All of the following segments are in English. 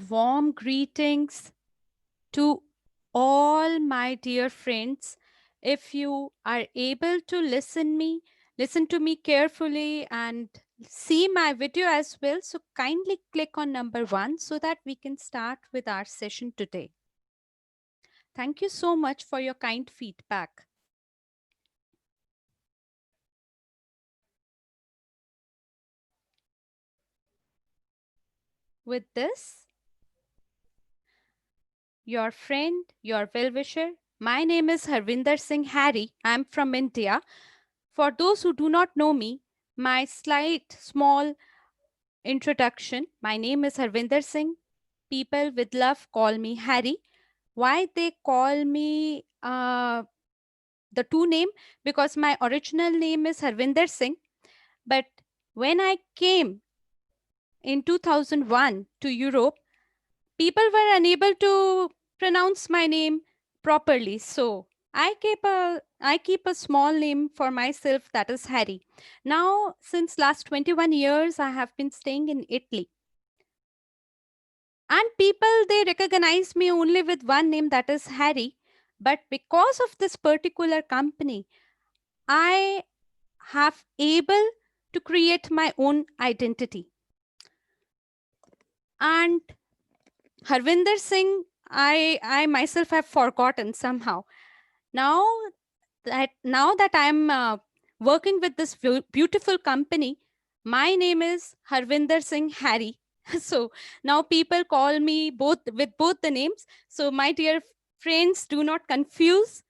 Warm greetings to all my dear friends. If you are able to listen to me carefully and see my video as well. So kindly click on number 1 so that we can start with our session today. Thank you so much for your kind feedback. With this, your friend, your well-wisher, my name is Harvinder Singh Harry. I'm from India. For those who do not know me, my small introduction. My name is Harvinder Singh. People with love call me Harry. Why they call me the two name? Because my original name is Harvinder Singh. But when I came in 2001 to Europe, people were unable to pronounce my name properly. So I keep a small name for myself, that is Harry. Now, since last 21 years, I have been staying in Italy. And people, they recognize me only with one name, that is Harry. But because of this particular company, I have able to create my own identity. And Harvinder Singh, I myself have forgotten somehow. Now now that I'm working with this beautiful company, my name is Harvinder Singh Harry. So now people call me both with both the names. So my dear friends, do not confuse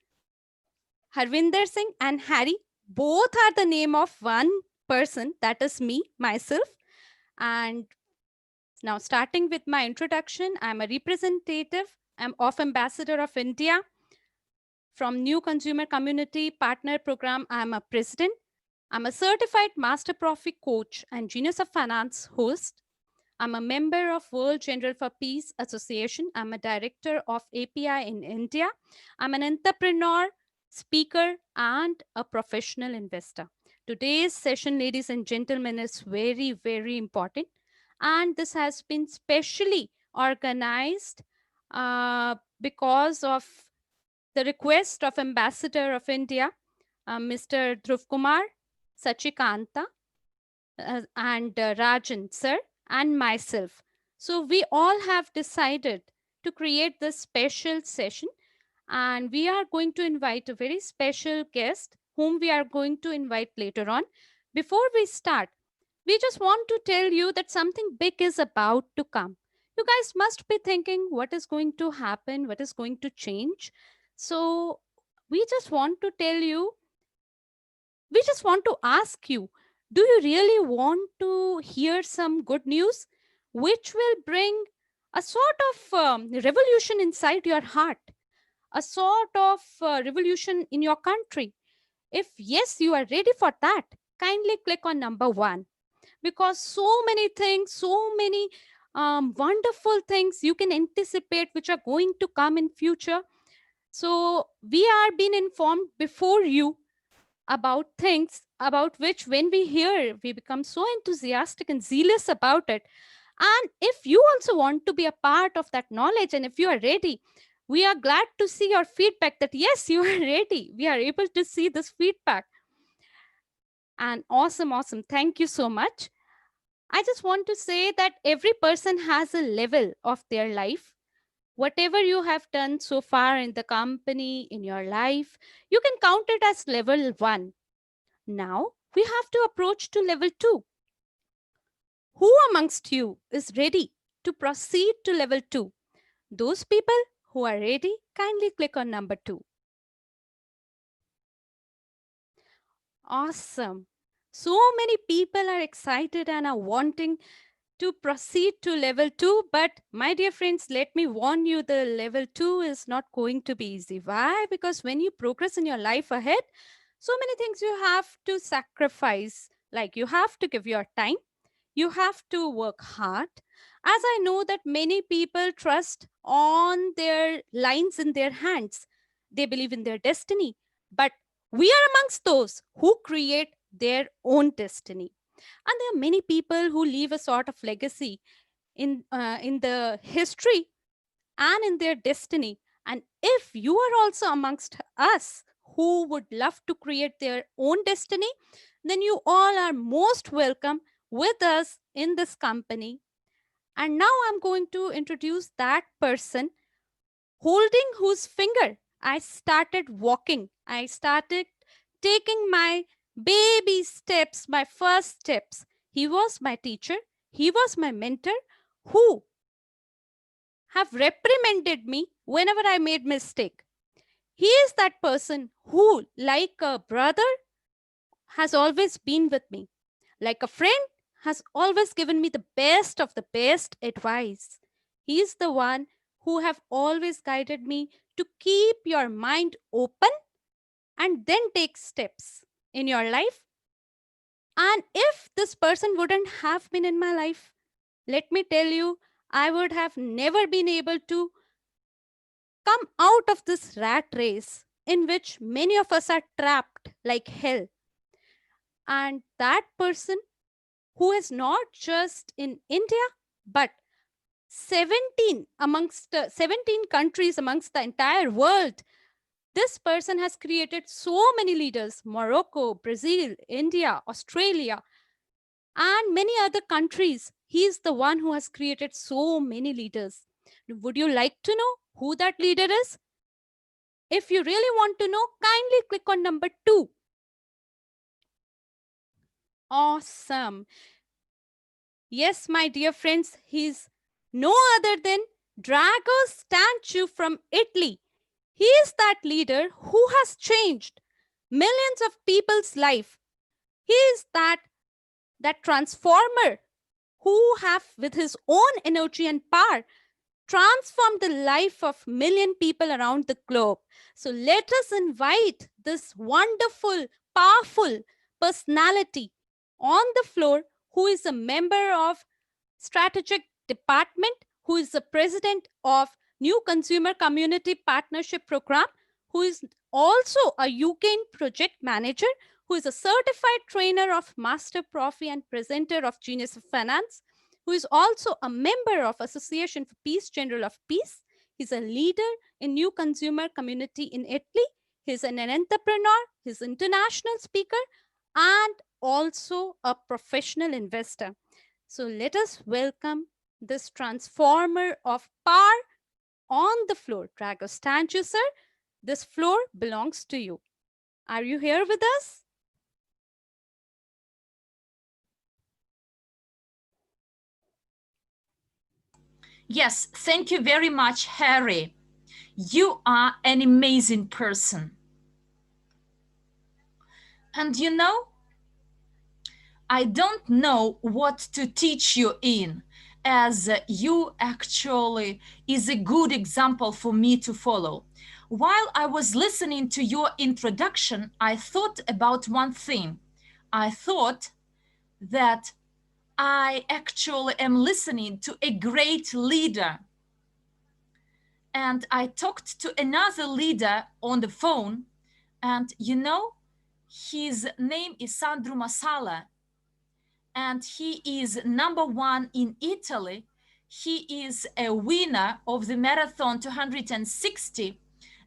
Harvinder Singh and Harry. Both are the name of one person, that is me, myself. And now starting with my introduction, I'm a representative. I'm of Ambassador of India. From New Consumer Community Partner Program, I'm a president. I'm a certified master profit coach and Genius of Finance host. I'm a member of World General for Peace Association. I'm a director of API in India. I'm an entrepreneur, speaker, and a professional investor. Today's session, ladies and gentlemen, is very, very important. And this has been specially organized because of the request of Ambassador of India, Mr. Dhruv Kumar, Sachikanta, and Rajan sir, and myself. So we all have decided to create this special session, and we are going to invite a very special guest whom we are going to invite later on. Before we start, we just want to tell you that something big is about to come. You guys must be thinking what is going to happen, what is going to change. So we just want to tell you, we just want to ask you, do you really want to hear some good news which will bring a sort of revolution inside your heart, a sort of revolution in your country? If yes, you are ready for that, kindly click on number 1, because so many things, so many wonderful things you can anticipate which are going to come in future. So we are being informed before you about things about which when we hear, we become so enthusiastic and zealous about it. And if you also want to be a part of that knowledge, and if you are ready, we are glad to see your feedback that yes, you are ready. We are able to see this feedback. And awesome, awesome. Thank you so much. I just want to say that every person has a level of their life. Whatever you have done so far in the company, in your life, you can count it as level 1. Now we have to approach to level 2. Who amongst you is ready to proceed to level 2? Those people who are ready, kindly click on number 2. Awesome. So many people are excited and are wanting to proceed to level 2. But my dear friends, let me warn you, the level 2 is not going to be easy. Why? Because when you progress in your life ahead, so many things you have to sacrifice. Like you have to give your time, you have to work hard. As I know that many people trust on their lines in their hands, they believe in their destiny. But we are amongst those who create their own destiny. And there are many people who leave a sort of legacy in the history and in their destiny. And if you are also amongst us who would love to create their own destiny, then you all are most welcome with us in this company. And now I'm going to introduce that person holding whose finger I started walking. I started taking my baby steps, my first steps. He was my teacher, he was my mentor who have reprimanded me whenever I made mistake. He is that person who, like a brother, has always been with me. Like a friend, has always given me the best of the best advice. He is the one who have always guided me to keep your mind open and then take steps in your life. And if this person wouldn't have been in my life, let me tell you, I would have never been able to come out of this rat race in which many of us are trapped like hell. And that person who is not just in India, but 17 countries amongst the entire world. This person has created so many leaders: Morocco, Brazil, India, Australia, and many other countries. He is the one who has created so many leaders. Would you like to know who that leader is? If you really want to know, kindly click on number 2. Awesome. Yes, my dear friends, he's no other than Drago Statue from Italy. He is that leader who has changed millions of people's life. He is that transformer who have with his own energy and power transformed the life of million people around the globe. So let us invite this wonderful, powerful personality on the floor who is a member of strategic department, who is the president of New Consumer Community Partnership Program, who is also a uGain project manager, who is a certified trainer of Master Profi and presenter of Genius of Finance, who is also a member of Association for Peace General of Peace. He's a leader in New Consumer Community in Italy. He's an entrepreneur, he's an international speaker, and also a professional investor. So let us welcome this transformer of power on the floor. Drago, stand you, sir. This floor belongs to you. Are you here with us? Yes, thank you very much, Harry. You are an amazing person. And you know, I don't know what to teach you in, as you actually is a good example for me to follow. While I was listening to your introduction, I thought about one thing. I thought that I actually am listening to a great leader. And I talked to another leader on the phone, and you know, his name is Sandro Masala, and he is number one in Italy. He is a winner of the marathon 260,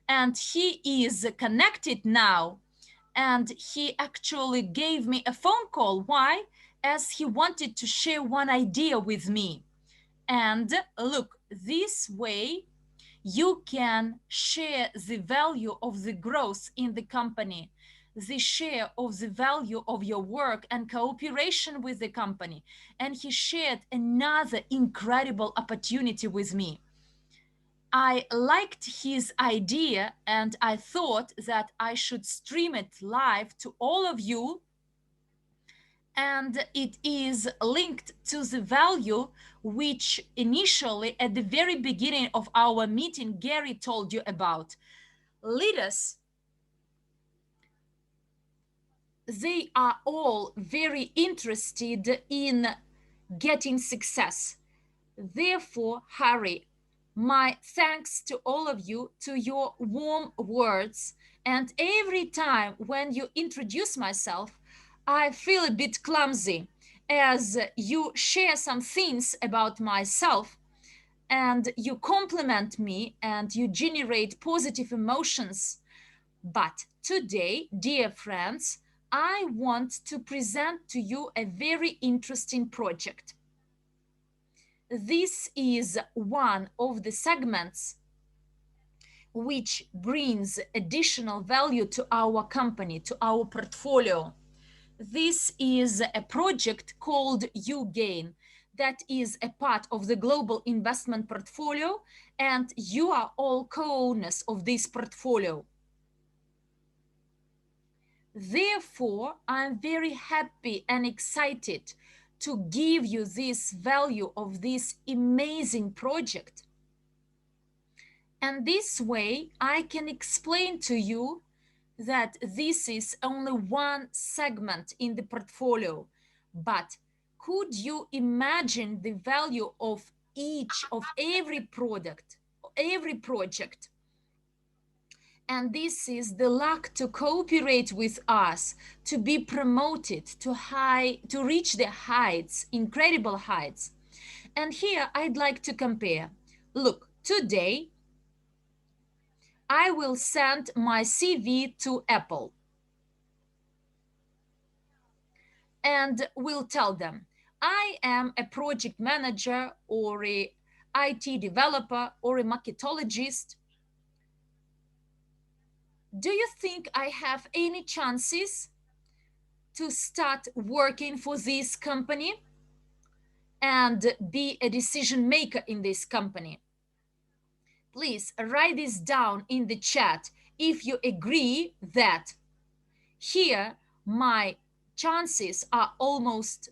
and he is connected now. And he actually gave me a phone call. Why? As he wanted to share one idea with me. And look, this way you can share the value of the growth in the company, the share of the value of your work and cooperation with the company. And he shared another incredible opportunity with me. I liked his idea and I thought that I should stream it live to all of you, and it is linked to the value which initially at the very beginning of our meeting Gary told you about. Leaders, they are all very interested in getting success. Therefore, Harry, my thanks to all of you, to your warm words. And every time when you introduce myself, I feel a bit clumsy. as you share some things about myself and you compliment me and you generate positive emotions. But today, dear friends, I want to present to you a very interesting project. This is one of the segments which brings additional value to our company, to our portfolio. This is a project called uGain that is a part of the global investment portfolio, and you are all co-owners of this portfolio. Therefore, I'm very happy and excited to give you this value of this amazing project. And this way, I can explain to you that this is only one segment in the portfolio. But could you imagine the value of each of every product, every project? And this is the luck to cooperate with us, to be promoted to reach the heights, incredible heights. And here I'd like to compare. Look, today I will send my CV to Apple and will tell them I am a project manager or a IT developer or a marketologist. Do you think I have any chances to start working for this company and be a decision maker in this company? Please write this down in the chat if you agree that here my chances are almost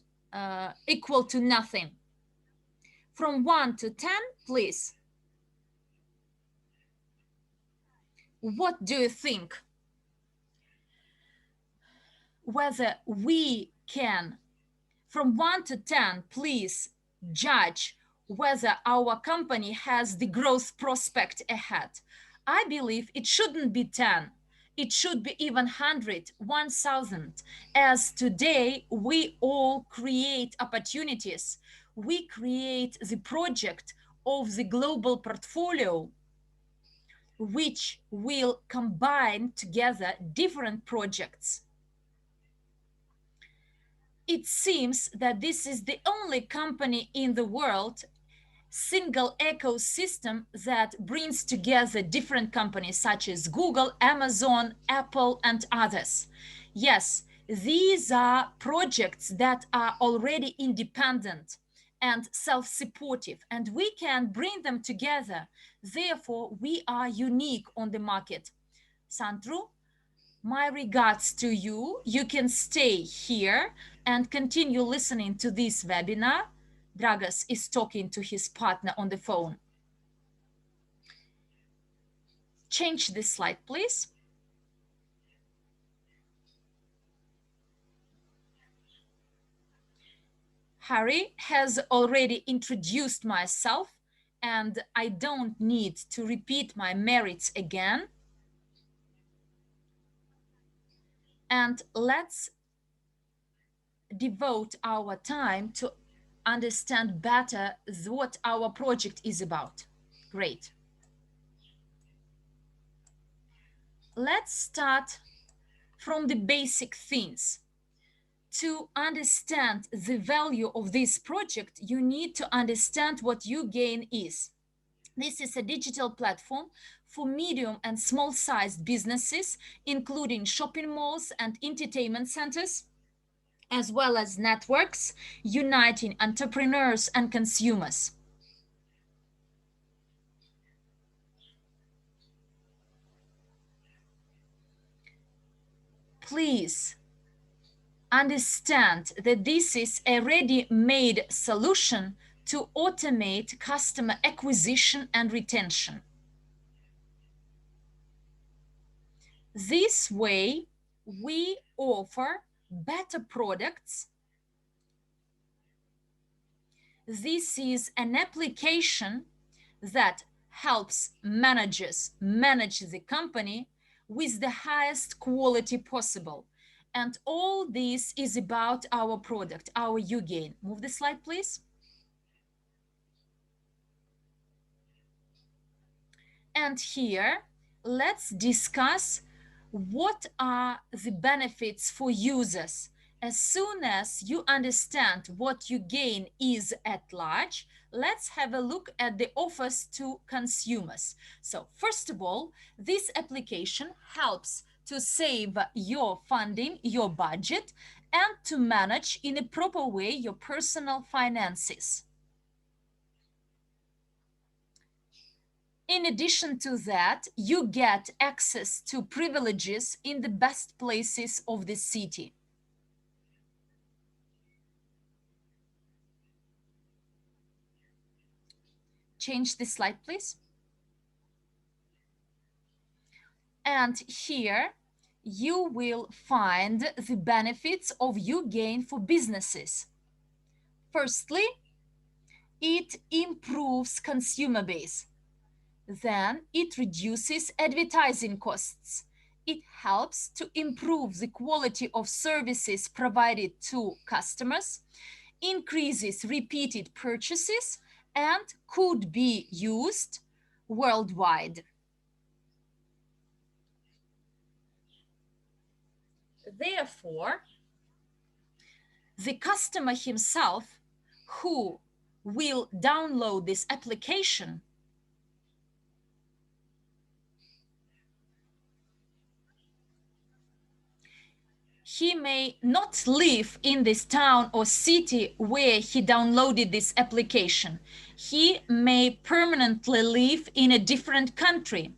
equal to nothing. From 1 to 10, please. What do you think? Whether we can, from 1 to 10, please judge whether our company has the growth prospect ahead. I believe it shouldn't be 10. It should be even 100, 1,000. As today, we all create opportunities. We create the project of the global portfolio, which will combine together different projects. It seems that this is the only company in the world, single ecosystem, that brings together different companies such as Google, Amazon, Apple, and others. Yes, these are projects that are already independent and self-supportive, and we can bring them together. Therefore, we are unique on the market. Sandro, my regards to you. You can stay here and continue listening to this webinar. Dragos is talking to his partner on the phone. Change this slide, please. Harry has already introduced myself, and I don't need to repeat my merits again. And let's devote our time to understand better what our project is about. Great. Let's start from the basic things. To understand the value of this project, you need to understand what uGain is. This is a digital platform for medium and small-sized businesses, including shopping malls and entertainment centers, as well as networks uniting entrepreneurs and consumers. Please understand that this is a ready-made solution to automate customer acquisition and retention. This way, we offer better products. This is an application that helps managers manage the company with the highest quality possible. And all this is about our product, our uGain. Move the slide, please. And here, let's discuss what are the benefits for users. As soon as you understand what uGain is at large, let's have a look at the offers to consumers. So, first of all, this application helps to save your funding, your budget, and to manage in a proper way your personal finances. In addition to that, you get access to privileges in the best places of the city. Change the slide, please. And here you will find the benefits of uGain for businesses. Firstly, it improves consumer base. Then it reduces advertising costs. It helps to improve the quality of services provided to customers, increases repeated purchases, and could be used worldwide. Therefore, the customer himself who will download this application he may not live in this town or city where he downloaded this application. He may permanently live in a different country.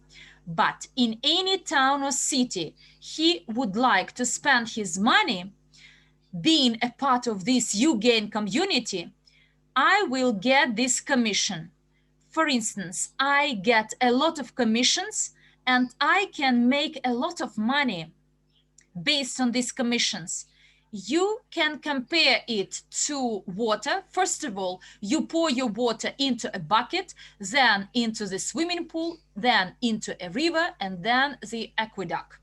But in any town or city he would like to spend his money, being a part of this uGain community, I will get this commission. For instance, I get a lot of commissions and I can make a lot of money based on these commissions. You can compare it to water. First of all, you pour your water into a bucket, then into the swimming pool, then into a river, and then the aqueduct.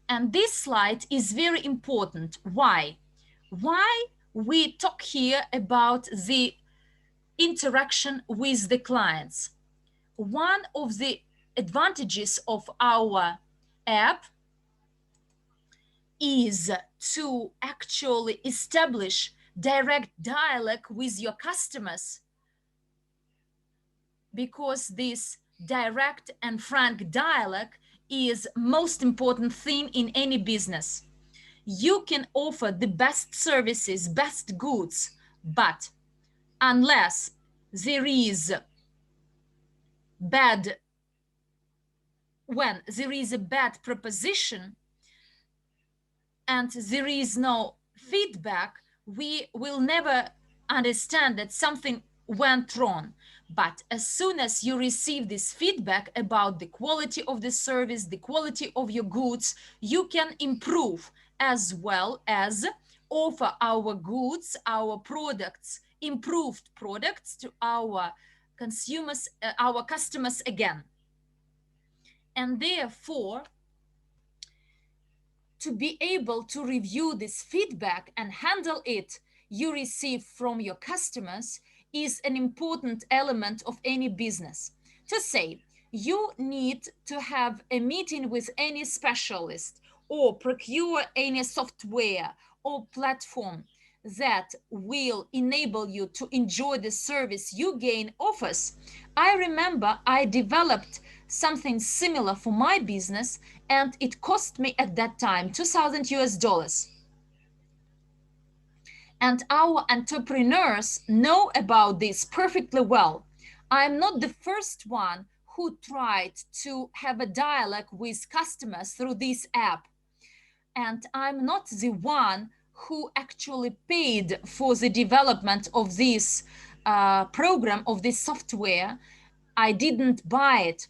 And this slide is very important. Why? Why we talk here about the interaction with the clients? One of the advantages of our app is to actually establish direct dialogue with your customers, because this direct and frank dialogue is most important thing in any business. You can offer the best services, best goods, but unless there is bad when there is a bad proposition and there is no feedback, we will never understand that something went wrong. But as soon as you receive this feedback about the quality of the service, the quality of your goods, you can improve as well as offer our goods, our products, improved products to our consumers, our customers again. And therefore, to be able to review this feedback and handle it you receive from your customers is an important element of any business. To say, you need to have a meeting with any specialist or procure any software or platform that will enable you to enjoy the service uGain offers. I remember I developed something similar for my business and it cost me at that time 2,000 US dollars. And our entrepreneurs know about this perfectly well. I'm not the first one who tried to have a dialogue with customers through this app. And I'm not the one who actually paid for the development of this program, of this software. I didn't buy it.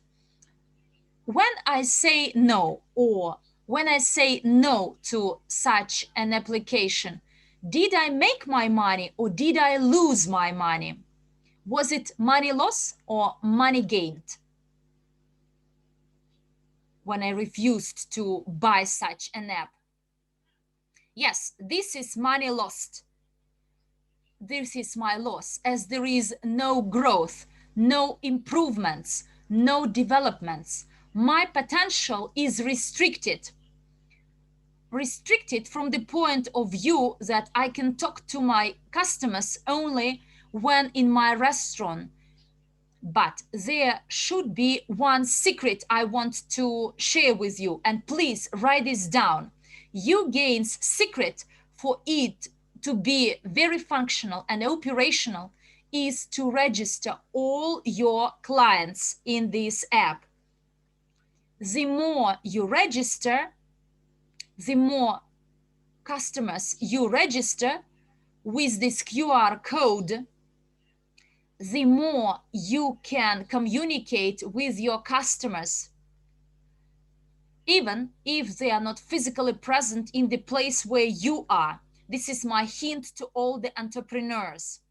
When I say no, or when I say no to such an application, did I make my money or did I lose my money? Was it money loss or money gained? when I refused to buy such an app. Yes, this is money lost. This is my loss, as there is no growth, no improvements, no developments. My potential is restricted from the point of view that I can talk to my customers only when in my restaurant. But there should be one secret I want to share with you, and please write this down. uGain's secret for it to be very functional and operational is to register all your clients in this app. The more you register, the more customers you register with this QR code, the more you can communicate with your customers, even if they are not physically present in the place where you are. This is my hint to all the entrepreneurs.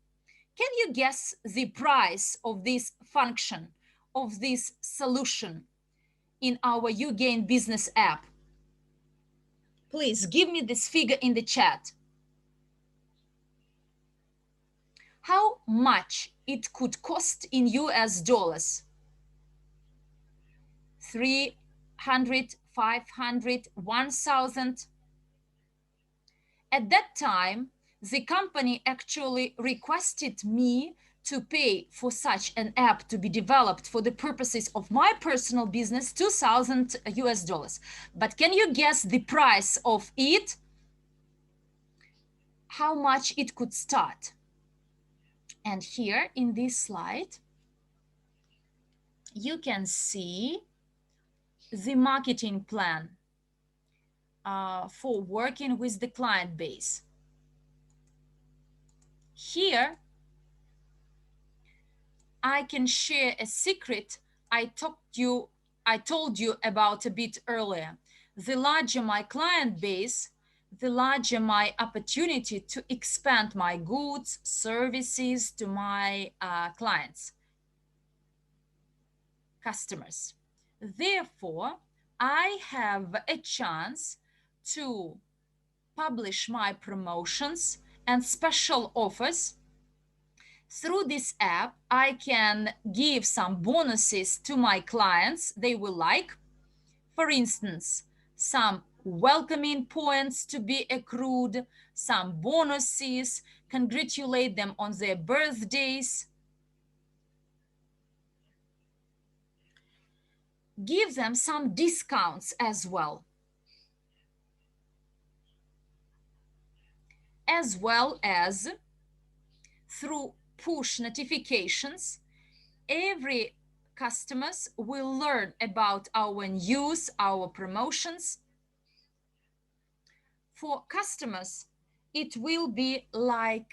Can you guess the price of this function, of this solution in our uGain business app? Please give me this figure in the chat. How much it could cost in US dollars? 300, 500, 1,000. At that time, the company actually requested me to pay for such an app to be developed for the purposes of my personal business, 2,000 US dollars. But can you guess the price of it? How much it could start? And here in this slide, you can see the marketing plan for working with the client base. Here, I can share a secret I told you about a bit earlier. The larger my client base, the larger my opportunity to expand my goods, services to my clients, customers. Therefore, I have a chance to publish my promotions and special offers. Through this app, I can give some bonuses to my clients they will like. For instance, some welcoming points to be accrued, some bonuses, congratulate them on their birthdays, give them some discounts as well as through push notifications. Every customers will learn about our news, our promotions. For customers, it will be like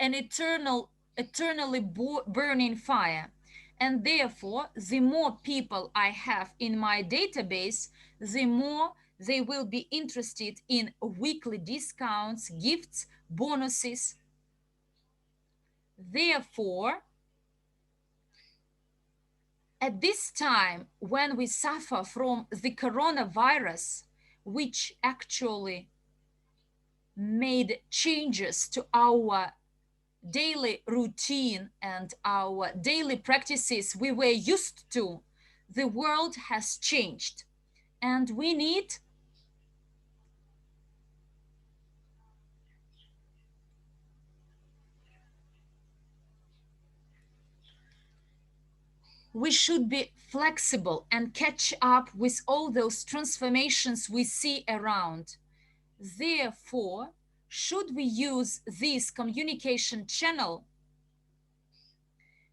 an eternally burning fire. And therefore, the more people I have in my database, the more they will be interested in weekly discounts, gifts, bonuses. Therefore, at this time, when we suffer from the coronavirus, which actually made changes to our daily routine and our daily practices we were used to, the world has changed. And we should be flexible and catch up with all those transformations we see around. Therefore, should we use this communication channel,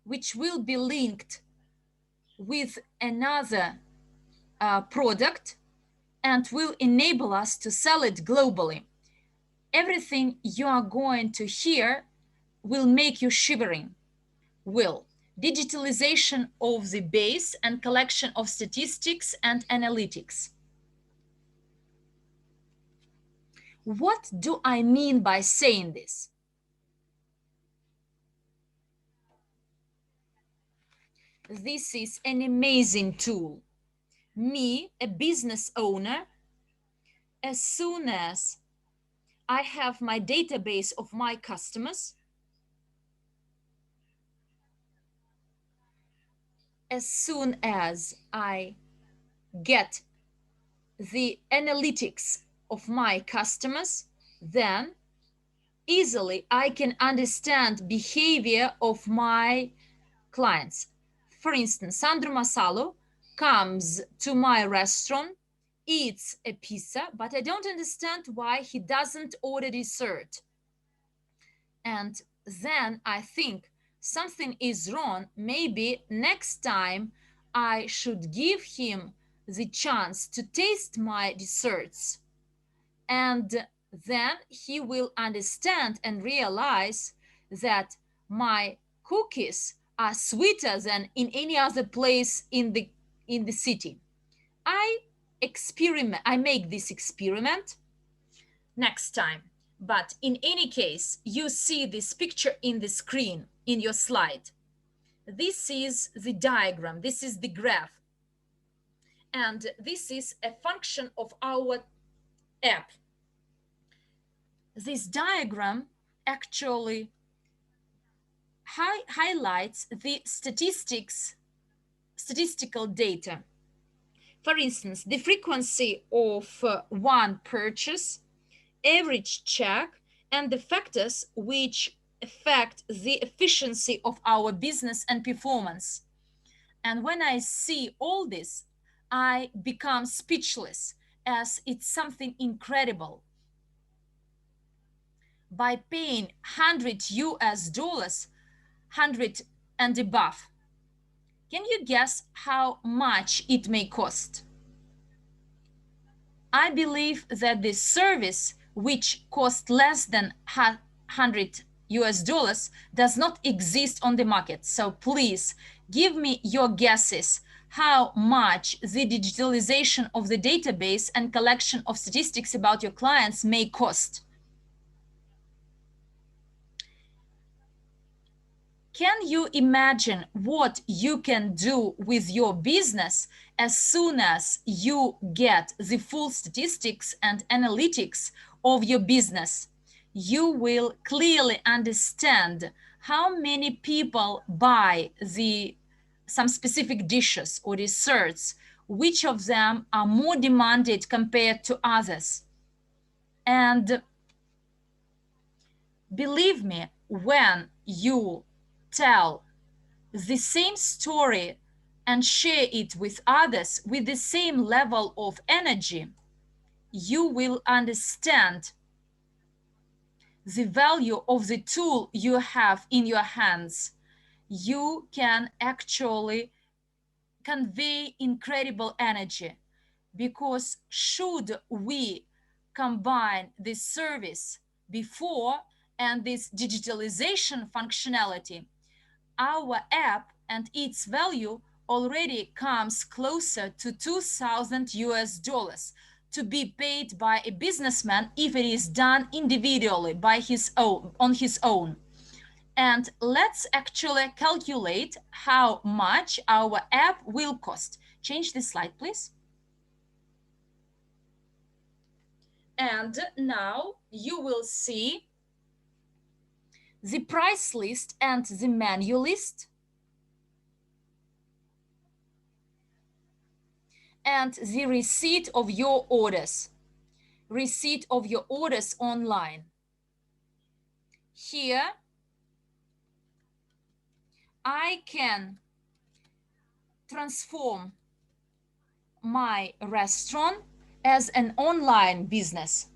which will be linked with another product and will enable us to sell it globally? Everything you are going to hear will make you shivering. Will digitalization of the base and collection of statistics and analytics. What do I mean by saying this? This is an amazing tool. me, a business owner, as soon as I have my database of my customers, as soon as I get the analytics of my customers, then easily I can understand behavior of my clients. For instance, Sandro Masalo comes to my restaurant, eats a pizza, but I don't understand why he doesn't order dessert. And then I think something is wrong. Maybe next time I should give him the chance to taste my desserts. And then he will understand and realize that my cookies are sweeter than in any other place in the city. I make this experiment next time. But in any case, you see this picture in the screen in your slide. This is the diagram, this is the graph, and this is a function of our app. This diagram actually highlights the statistical data. For instance, the frequency of one purchase, average check, and the factors which affect the efficiency of our business and performance. And when I see all this, I become speechless, as it's something incredible. By paying 100 US dollars, 100 and above, can you guess how much it may cost? I believe that this service, which costs less than 100 US dollars, does not exist on the market. So please give me your guesses how much the digitalization of the database and collection of statistics about your clients may cost. Can you imagine what you can do with your business as soon as you get the full statistics and analytics of your business? You will clearly understand how many people buy some specific dishes or desserts, which of them are more demanded compared to others. And believe me, when you tell the same story and share it with others with the same level of energy, you will understand the value of the tool you have in your hands. You can actually convey incredible energy, because should we combine this service before and this digitalization functionality, our app and its value already comes closer to 2,000 US dollars to be paid by a businessman if it is done individually by his own on his own. And let's actually calculate how much our app will cost. Change the slide, please. And now you will see the price list and the menu list, and the receipt of your orders online. Here I can transform my restaurant as an online business.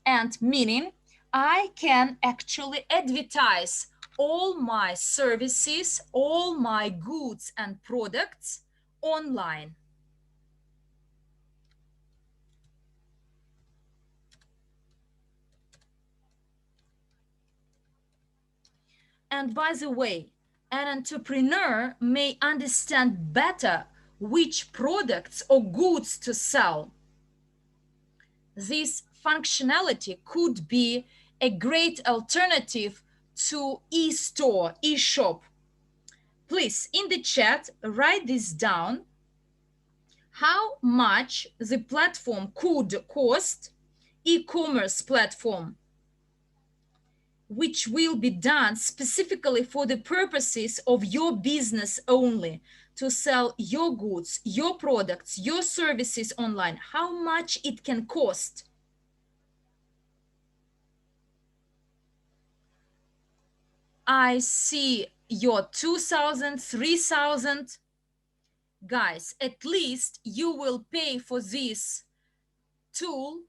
And meaning I can actually advertise all my services, all my goods and products online. And by the way, an entrepreneur may understand better which products or goods to sell. This functionality could be a great alternative to e-store, e-shop, Please, in the chat, write this down. How much the platform could cost, e-commerce platform, which will be done specifically for the purposes of your business only, to sell your goods, your products, your services online, how much it can cost. I see your 2,000, 3,000. Guys, at least you will pay for this tool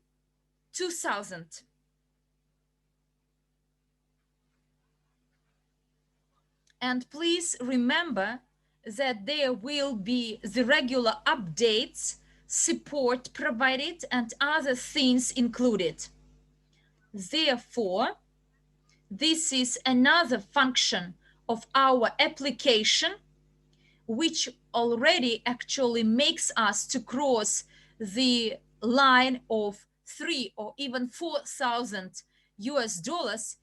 2,000. And please remember that there will be the regular updates, support provided, and other things included. Therefore, this is another function of our application, which already actually makes us to cross the line of 3 or even 4,000 US dollars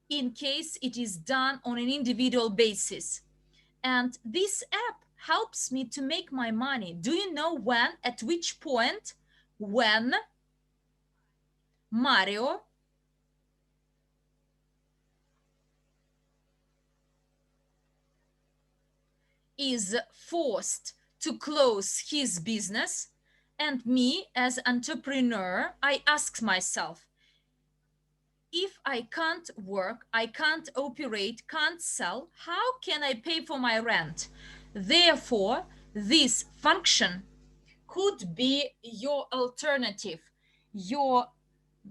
in case it is done on an individual basis. And this app helps me to make my money. Do you know when, at which point? When Mario is forced to close his business, and me as entrepreneur, I ask myself, if I can't work, I can't operate, can't sell, how can I pay for my rent? Therefore, this function could be your alternative, your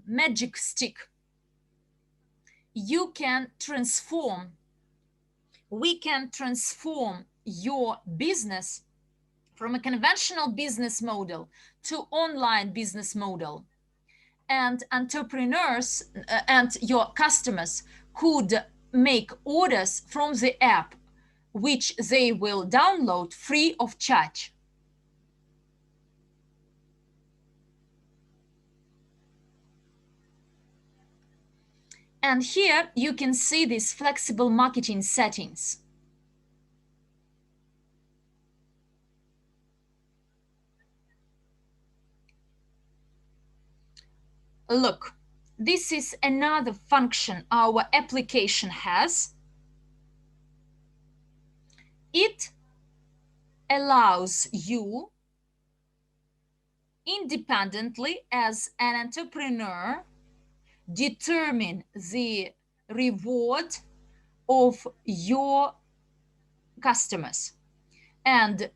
magic stick. You can transform, we can transform your business from a conventional business model to online business model. And entrepreneurs and your customers could make orders from the app, which they will download free of charge. And here you can see these flexible marketing settings. Look, this is another function our application has. It allows you independently as an entrepreneur determine the reward of your customers and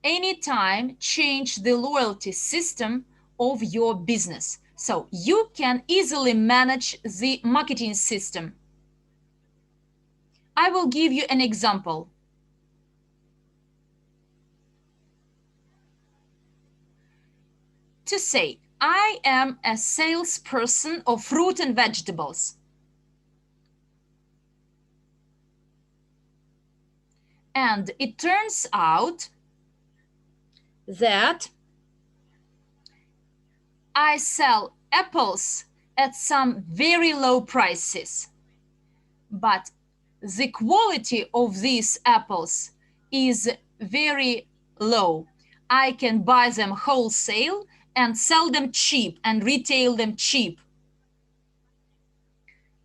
anytime change the loyalty system of your business. So you can easily manage the marketing system. I will give you an example. To say, I am a salesperson of fruit and vegetables. And it turns out that I sell apples at some very low prices, but the quality of these apples is very low. I can buy them wholesale and sell them cheap and retail them cheap.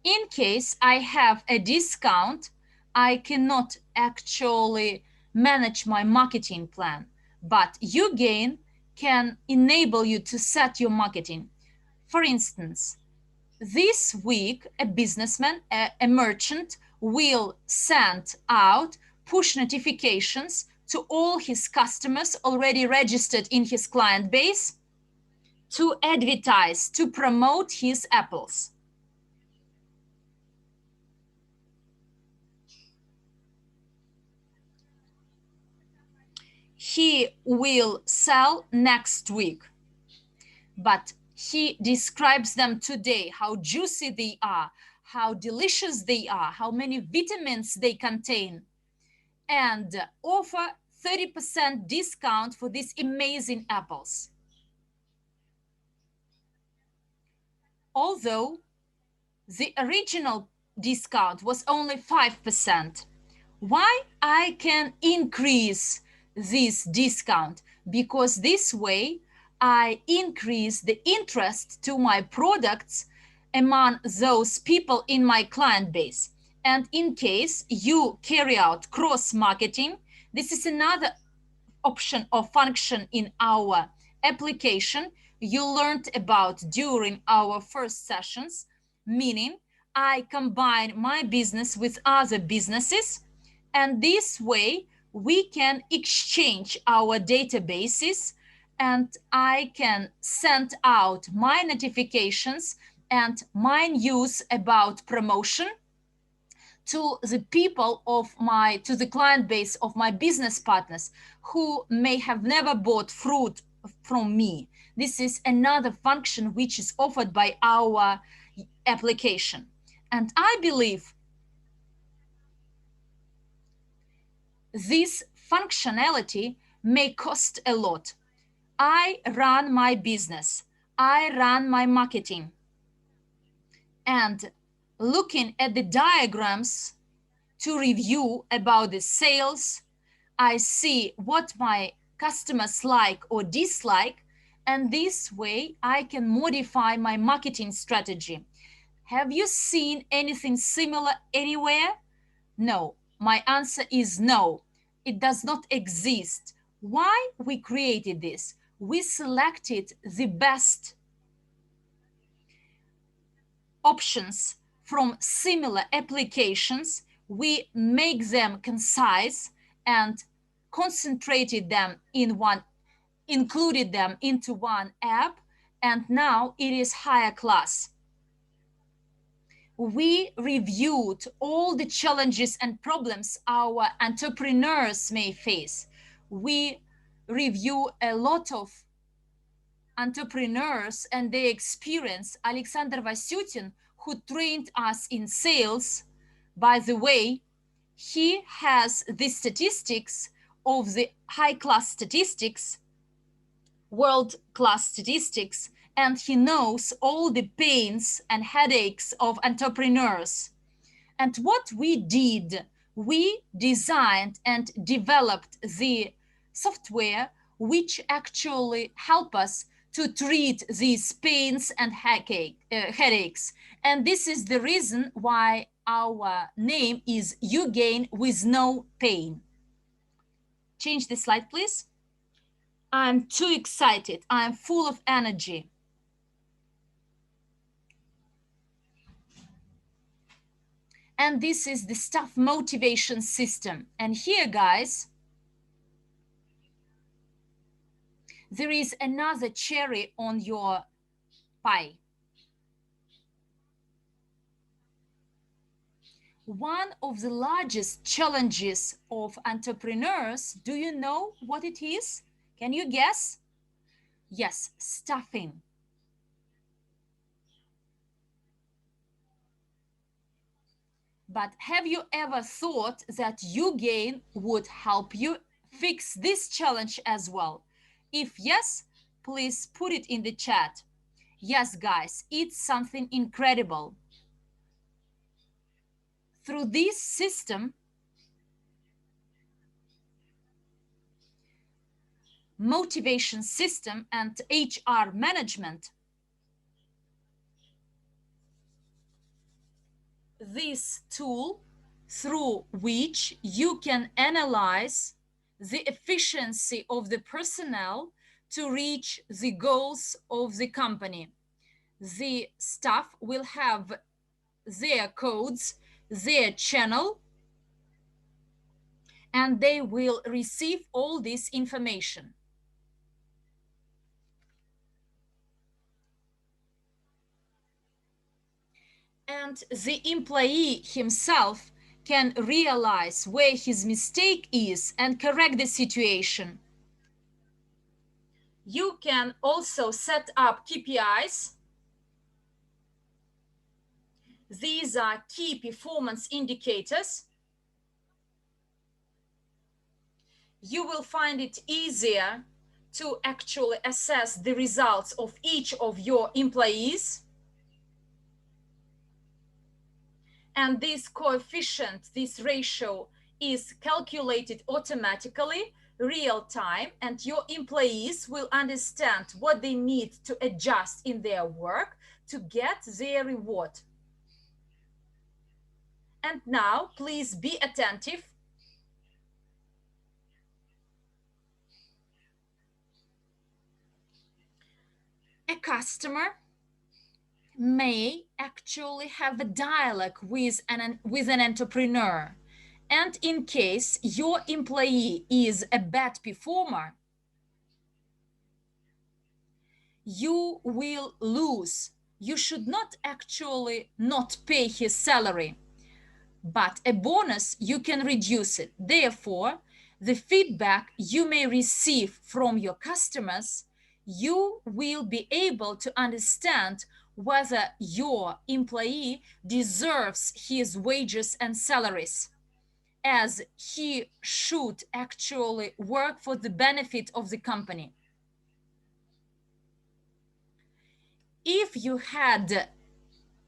In case I have a discount, I cannot actually manage my marketing plan, but uGain can enable you to set your marketing. For instance, this week, a businessman, a merchant, will send out push notifications to all his customers already registered in his client base to advertise, to promote his apples. He will sell next week, but he describes them today, how juicy they are, how delicious they are, how many vitamins they contain, and offer 30% discount for these amazing apples. Although the original discount was only 5%, Why I can increase this discount? Because this way I increase the interest to my products among those people in my client base. And in case you carry out cross marketing, this is another option or function in our application you learned about during our first sessions, meaning I combine my business with other businesses, and this way we can exchange our databases, and I can send out my notifications and my news about promotion to the people of my to the client base of my business partners who may have never bought fruit from me. This is another function which is offered by our application, and I believe this functionality may cost a lot. I run my business, I run my marketing, and looking at the diagrams to review about the sales, I see what my customers like or dislike, and this way I can modify my marketing strategy. Have you seen anything similar anywhere? No. My answer is no. It does not exist. Why we created this? We selected the best options from similar applications. We make them concise and concentrated them in one, included them into one app, and now it is higher class. We reviewed all the challenges and problems our entrepreneurs may face. We review a lot of entrepreneurs and their experience. Alexander Vasyutin, who trained us in sales, by the way, he has the statistics of the high class statistics, world class statistics, and he knows all the pains and headaches of entrepreneurs. And what we did, we designed and developed the software which actually help us to treat these pains and headaches. And this is the reason why our name is uGain with no pain. Change the slide, please. I'm too excited. I'm full of energy. And this is the staff motivation system. And here, guys, there is another cherry on your pie. One of the largest challenges of entrepreneurs, do you know what it is? Can you guess? Yes, staffing. But have you ever thought that uGain would help you fix this challenge as well? If yes, please put it in the chat. Yes, guys, it's something incredible. Through this system, motivation system and HR management, this tool through which you can analyze the efficiency of the personnel to reach the goals of the company. The staff will have their codes, their channel, and they will receive all this information. And the employee himself can realize where his mistake is and correct the situation. You can also set up KPIs. These are key performance indicators. You will find it easier to actually assess the results of each of your employees. And this coefficient, this ratio, is calculated automatically, real time, and your employees will understand what they need to adjust in their work to get their reward. And now, please be attentive. A customer may actually have a dialogue with an entrepreneur. And in case your employee is a bad performer, you will lose. You should not actually not pay his salary, but a bonus you can reduce it. Therefore, the feedback you may receive from your customers, you will be able to understand whether your employee deserves his wages and salaries, as he should actually work for the benefit of the company. If you had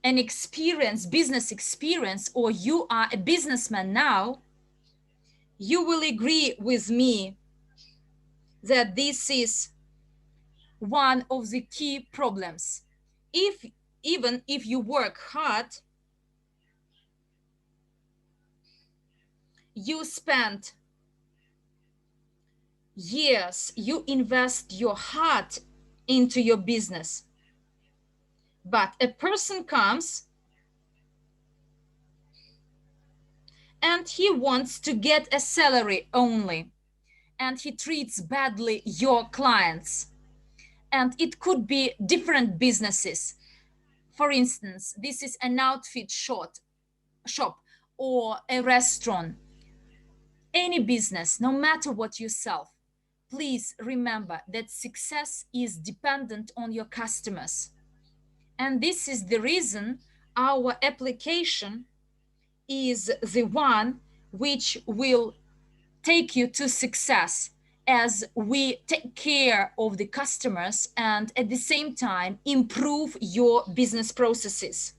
an experience, business experience, or you are a businessman now, you will agree with me that this is one of the key problems. If even if you work hard, you spend years, you invest your heart into your business, but a person comes and he wants to get a salary only, and he treats badly your clients. And it could be different businesses. For instance, this is an outfit shop or a restaurant. Any business, no matter what you sell, please remember that success is dependent on your customers. And this is the reason our application is the one which will take you to success, as we take care of the customers and at the same time improve your business processes.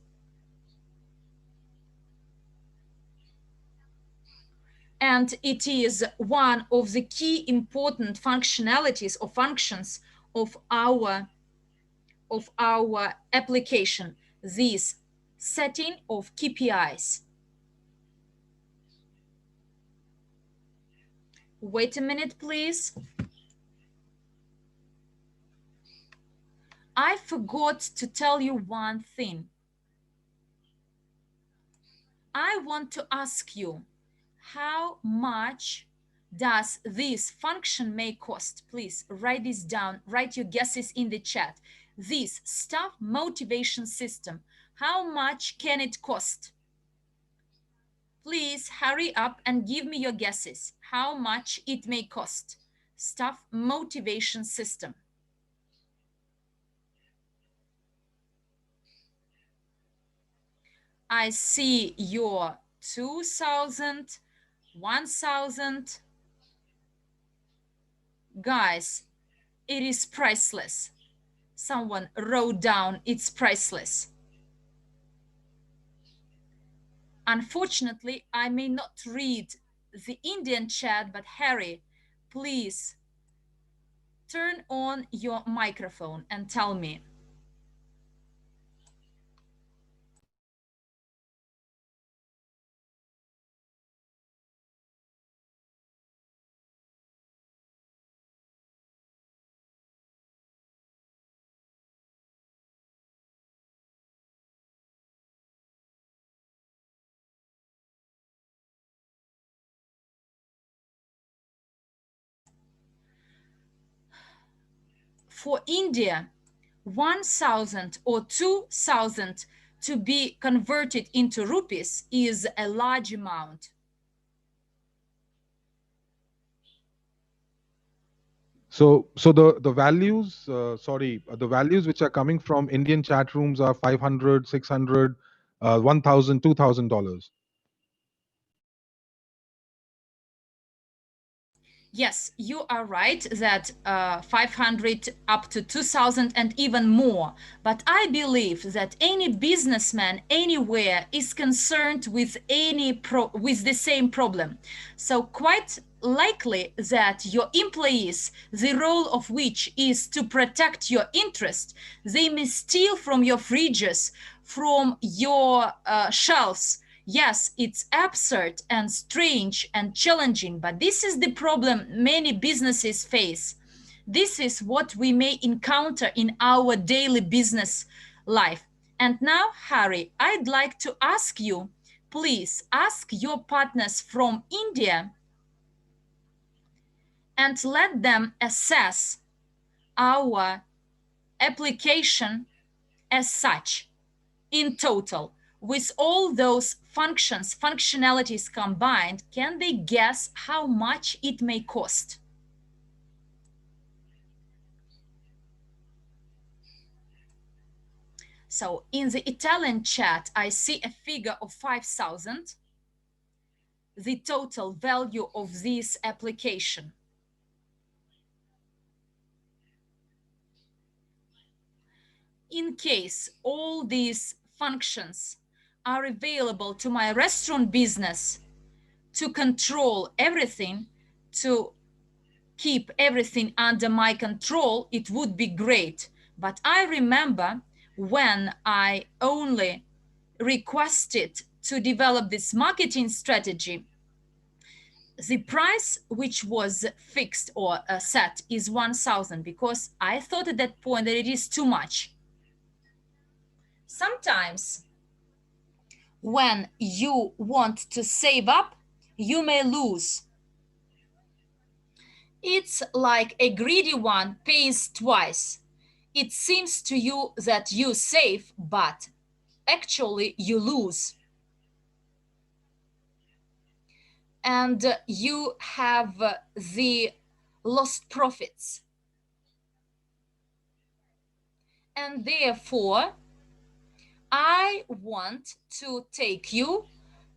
And it is one of the key important functionalities or functions of our application, this setting of KPIs. Wait a minute, please. I forgot to tell you one thing. I want to ask you, how much does this function may cost? Please write this down, write your guesses in the chat. This staff motivation system, how much can it cost? Please hurry up and give me your guesses, how much it may cost. Staff motivation system. I see your 2,000, 1,000. Guys, it is priceless. Someone wrote down it's priceless. Unfortunately, I may not read the Indian chat, but Harry, please turn on your microphone and tell me. For India, 1,000 or 2,000 to be converted into rupees is a large amount. So the values, the values which are coming from Indian chat rooms are 500, 600, 1,000, $2,000. Yes, you are right that 500 up to 2000 and even more. But I believe that any businessman anywhere is concerned with with the same problem. So quite likely that your employees, the role of which is to protect your interest, they may steal from your fridges, from your shelves. Yes, it's absurd and strange and challenging, but this is the problem many businesses face. This is what we may encounter in our daily business life. And now, Harry, I'd like to ask you, please ask your partners from India and let them assess our application as such in total. With all those functionalities combined, can they guess how much it may cost? So in the Italian chat, I see a figure of 5,000, the total value of this application. In case all these functions are available to my restaurant business to control everything, to keep everything under my control, it would be great. But I remember when I only requested to develop this marketing strategy, the price which was fixed or set is 1,000 because I thought at that point that it is too much. Sometimes when you want to save up, you may lose. It's like a greedy one pays twice. It seems to you that you save, but actually you lose. And you have the lost profits. And therefore, I want to take you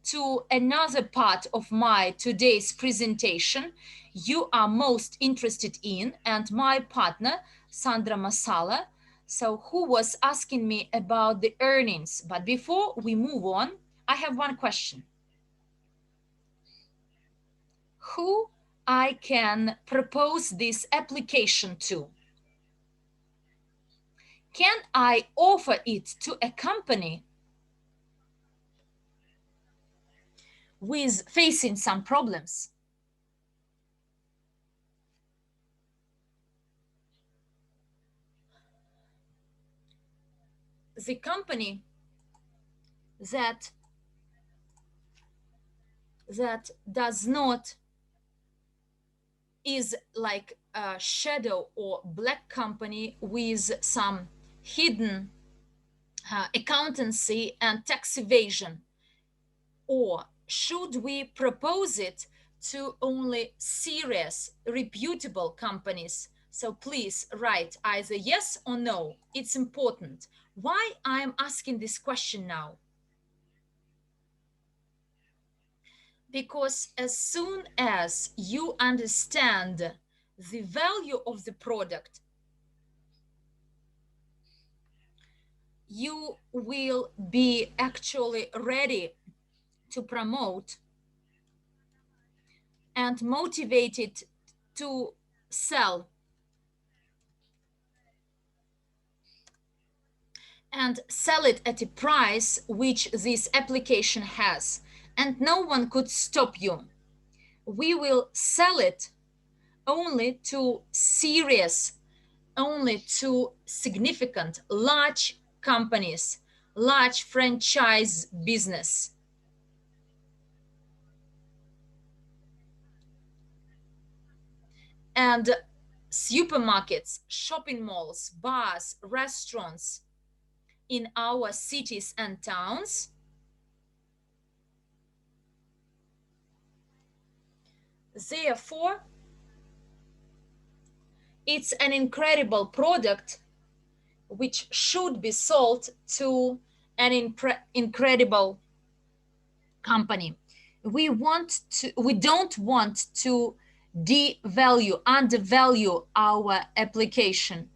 to another part of my today's presentation you are most interested in, and my partner Sandra Masala, so who was asking me about the earnings. But before we move on, I have one question. Who I can propose this application to? Can I offer it to a company with facing some problems? The company that does not is like a shadow or black company with some hidden accountancy and tax evasion, or should we propose it to only serious reputable companies? So please write either yes or no. It's important. Why I'm asking this question now? Because as soon as you understand the value of the product, you will be actually ready to promote and motivated to sell and sell it at a price which this application has, and no one could stop you. We will sell it only to serious, only to significant large companies, large franchise business. And supermarkets, shopping malls, bars, restaurants in our cities and towns. Therefore, it's an incredible product which should be sold to an incredible company. We don't want to devalue, undervalue our application.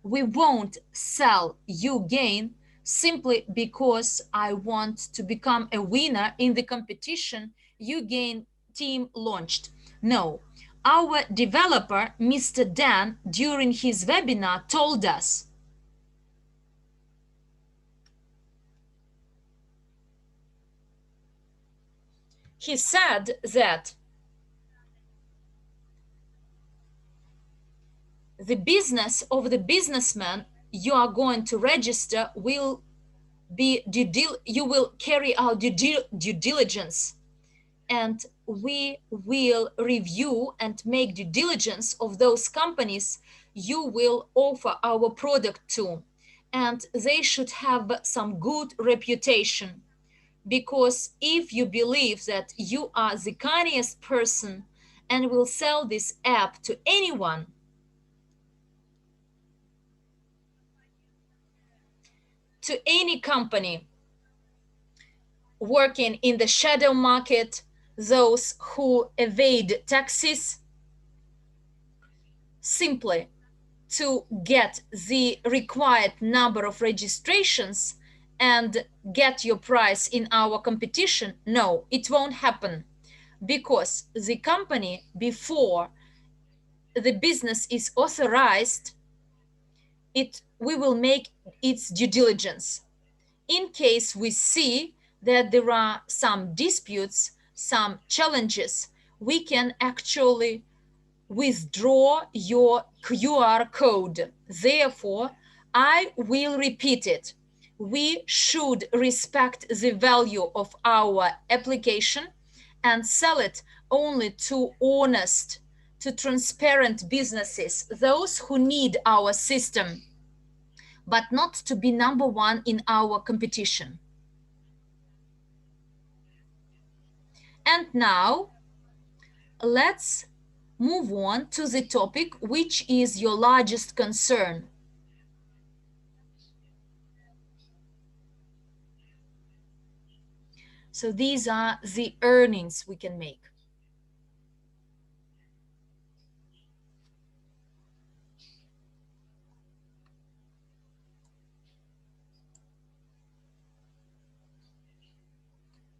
We won't sell uGain simply because I want to become a winner in the competition uGain team launched. No, our developer, Mr. Dan, during his webinar told us, he said that the business of the businessman you are going to register will be you will carry out due diligence, and we will review and make due diligence of those companies you will offer our product to, and they should have some good reputation, because if you believe that you are the kindest person and will sell this app to anyone, to any company working in the shadow market, those who evade taxes simply to get the required number of registrations and get your price in our competition, no, it won't happen, because the company, before the business is authorized, we will make its due diligence. In case we see that there are some disputes, some challenges, we can actually withdraw your QR code. Therefore, I will repeat it. We should respect the value of our application and sell it only to honest, to transparent businesses, those who need our system, but not to be number one in our competition. And now let's move on to the topic, which is your largest concern. So these are the earnings we can make.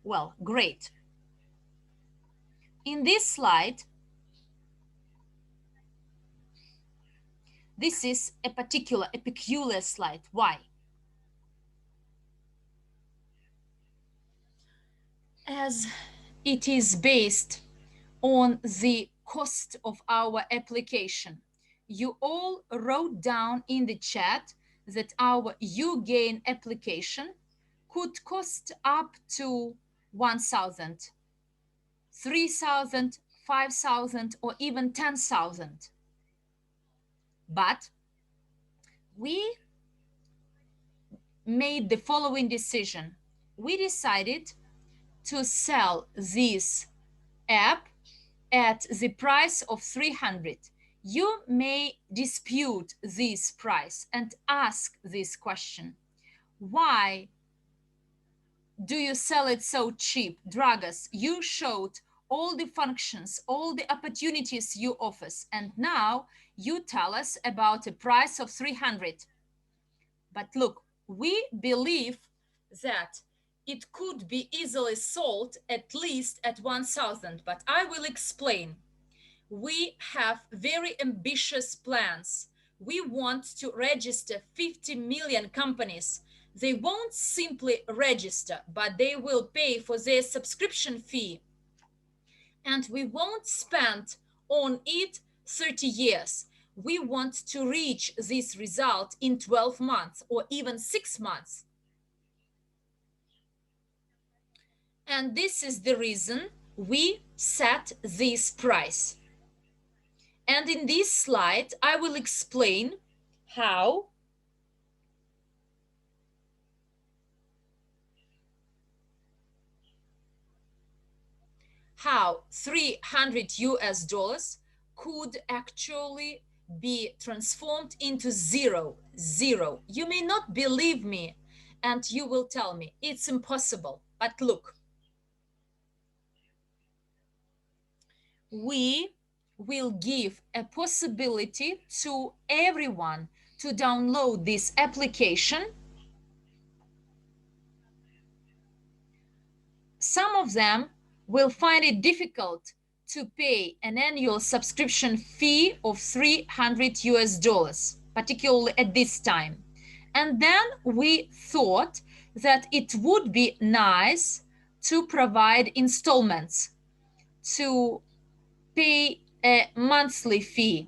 Well, great. In this slide, this is a peculiar slide. Why? As it is based on the cost of our application. You all wrote down in the chat that our uGain application could cost up to 1,000, 3,000, 5,000, or even 10,000. But we made the following decision. We decided to sell this app at the price of 300. You may dispute this price and ask this question. Why do you sell it so cheap? Dragas, you showed all the functions, all the opportunities you offer, and now you tell us about a price of 300. But look, we believe that it could be easily sold at least at 1,000, but I will explain. We have very ambitious plans. We want to register 50 million companies. They won't simply register, but they will pay for their subscription fee. And we won't spend on it 30 years. We want to reach this result in 12 months or even 6 months. And this is the reason we set this price. And in this slide, I will explain how how 300 US dollars could actually be transformed into zero. You may not believe me, and you will tell me it's impossible. But look, we will give a possibility to everyone to download this application. Some of them will find it difficult to pay an annual subscription fee of 300 US dollars, particularly at this time. And then we thought that it would be nice to provide installments, to pay a monthly fee,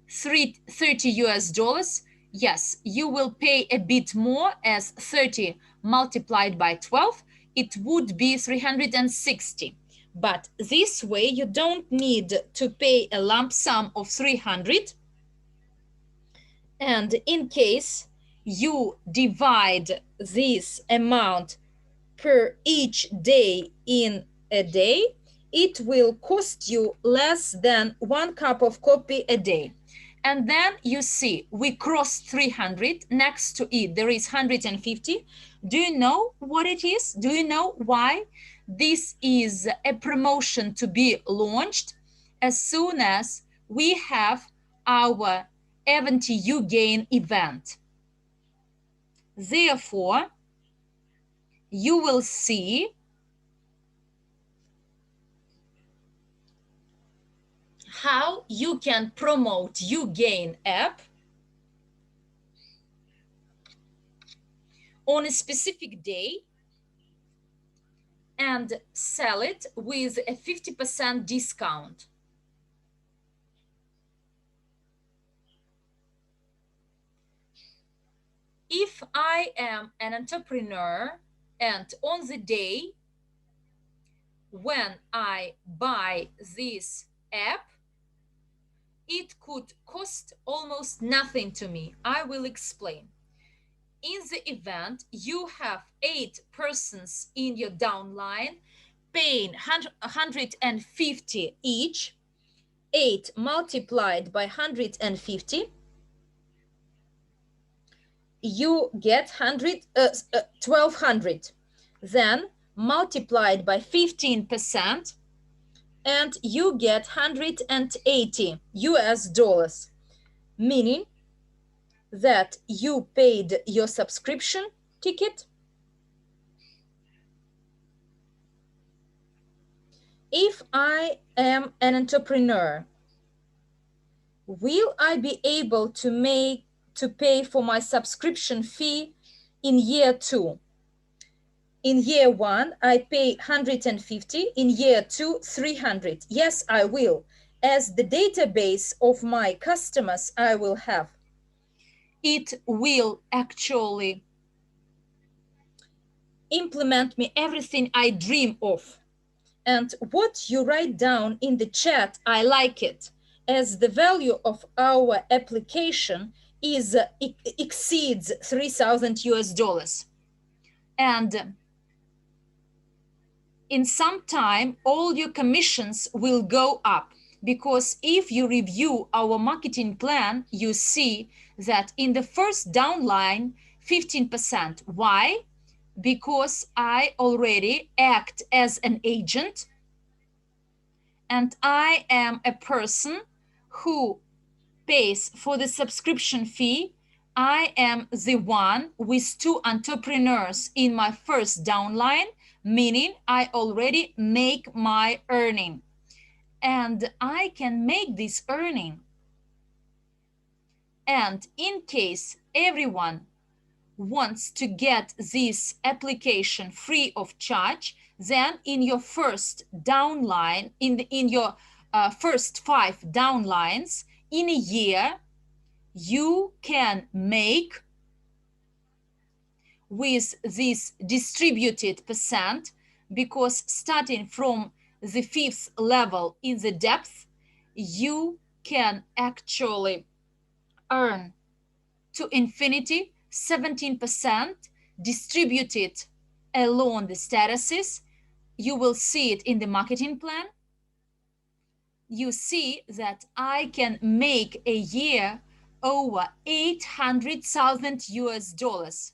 30 US dollars. Yes, you will pay a bit more, as 30 multiplied by 12, it would be 360. But this way you don't need to pay a lump sum of 300. And in case you divide this amount per each day in a day, it will cost you less than 1 cup of coffee a day. And then you see we crossed 300. Next to it there is 150. Do you know what it is? Do you know why? This is a promotion to be launched as soon as we have our uGain event. Therefore, you will see how you can promote uGain app on a specific day and sell it with a 50% discount. If I am an entrepreneur and on the day when I buy this app, it could cost almost nothing to me. I will explain. In the event, you have 8 persons in your downline paying 150 each. 8 multiplied by 150, you get 1200. Then multiplied by 15%, and you get 180 US dollars, meaning that you paid your subscription ticket. If I am an entrepreneur, will I be able to pay for my subscription fee in year 2? In year 1, I pay 150. In year 2, 300. Yes, I will, as the database of my customers I will have. It will actually implement me everything I dream of. And what you write down in the chat, I like it, as the value of our application is exceeds 3,000 US dollars. And in some time, all your commissions will go up, because if you review our marketing plan, you see that in the first downline, 15%. Why? Because I already act as an agent and I am a person who pays for the subscription fee. I am the one with 2 entrepreneurs in my first downline, meaning I already make my earning. And I can make this earning. And in case everyone wants to get this application free of charge, then in your first downline, in your first 5 downlines in a year, you can make with this distributed percent, because starting from the 5th level in the depth, you can actually earn to infinity 17% distributed along the statuses. You will see it in the marketing plan. You see that I can make a year over 800,000 US dollars.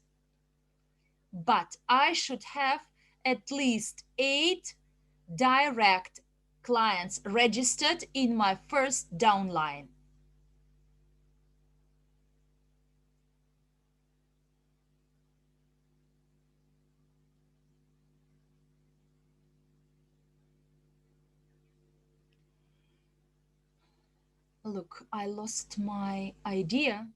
But I should have at least 8 direct clients registered in my first downline. Look, I lost my idea.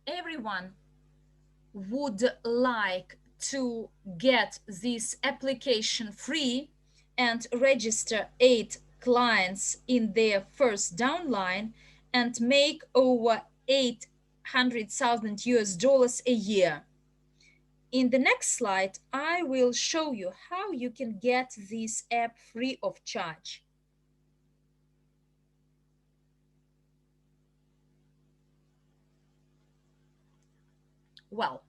Everyone would like to get this application free and register 8 clients in their first downline and make over 800,000 US dollars a year. In the next slide, I will show you how you can get this app free of charge. Well,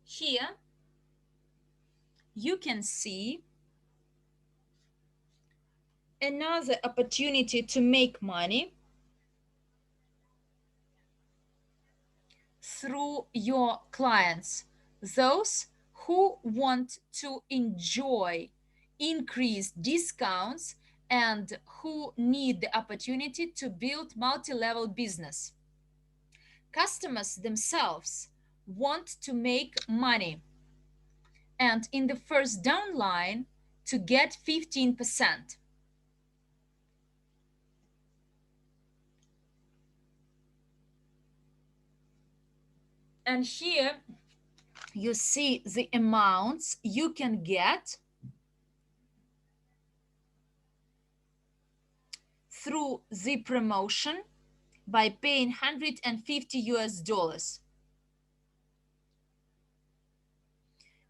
here you can see another opportunity to make money through your clients, those who want to enjoy increased discounts and who need the opportunity to build multi-level business. Customers themselves want to make money, and in the first downline to get 15%. And here you see the amounts you can get through the promotion by paying 150 US dollars.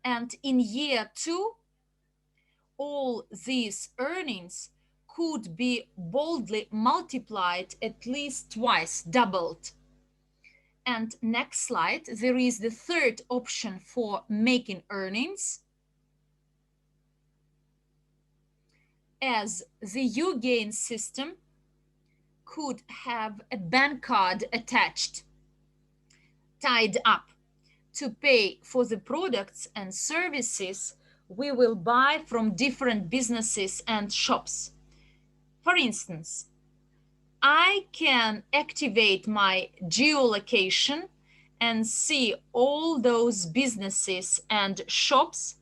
And in year 2, all these earnings could be boldly multiplied at least twice, doubled. And next slide, there is the third option for making earnings. As the uGain system could have a bank card attached, tied up to pay for the products and services we will buy from different businesses and shops. For instance, I can activate my geolocation and see all those businesses and shops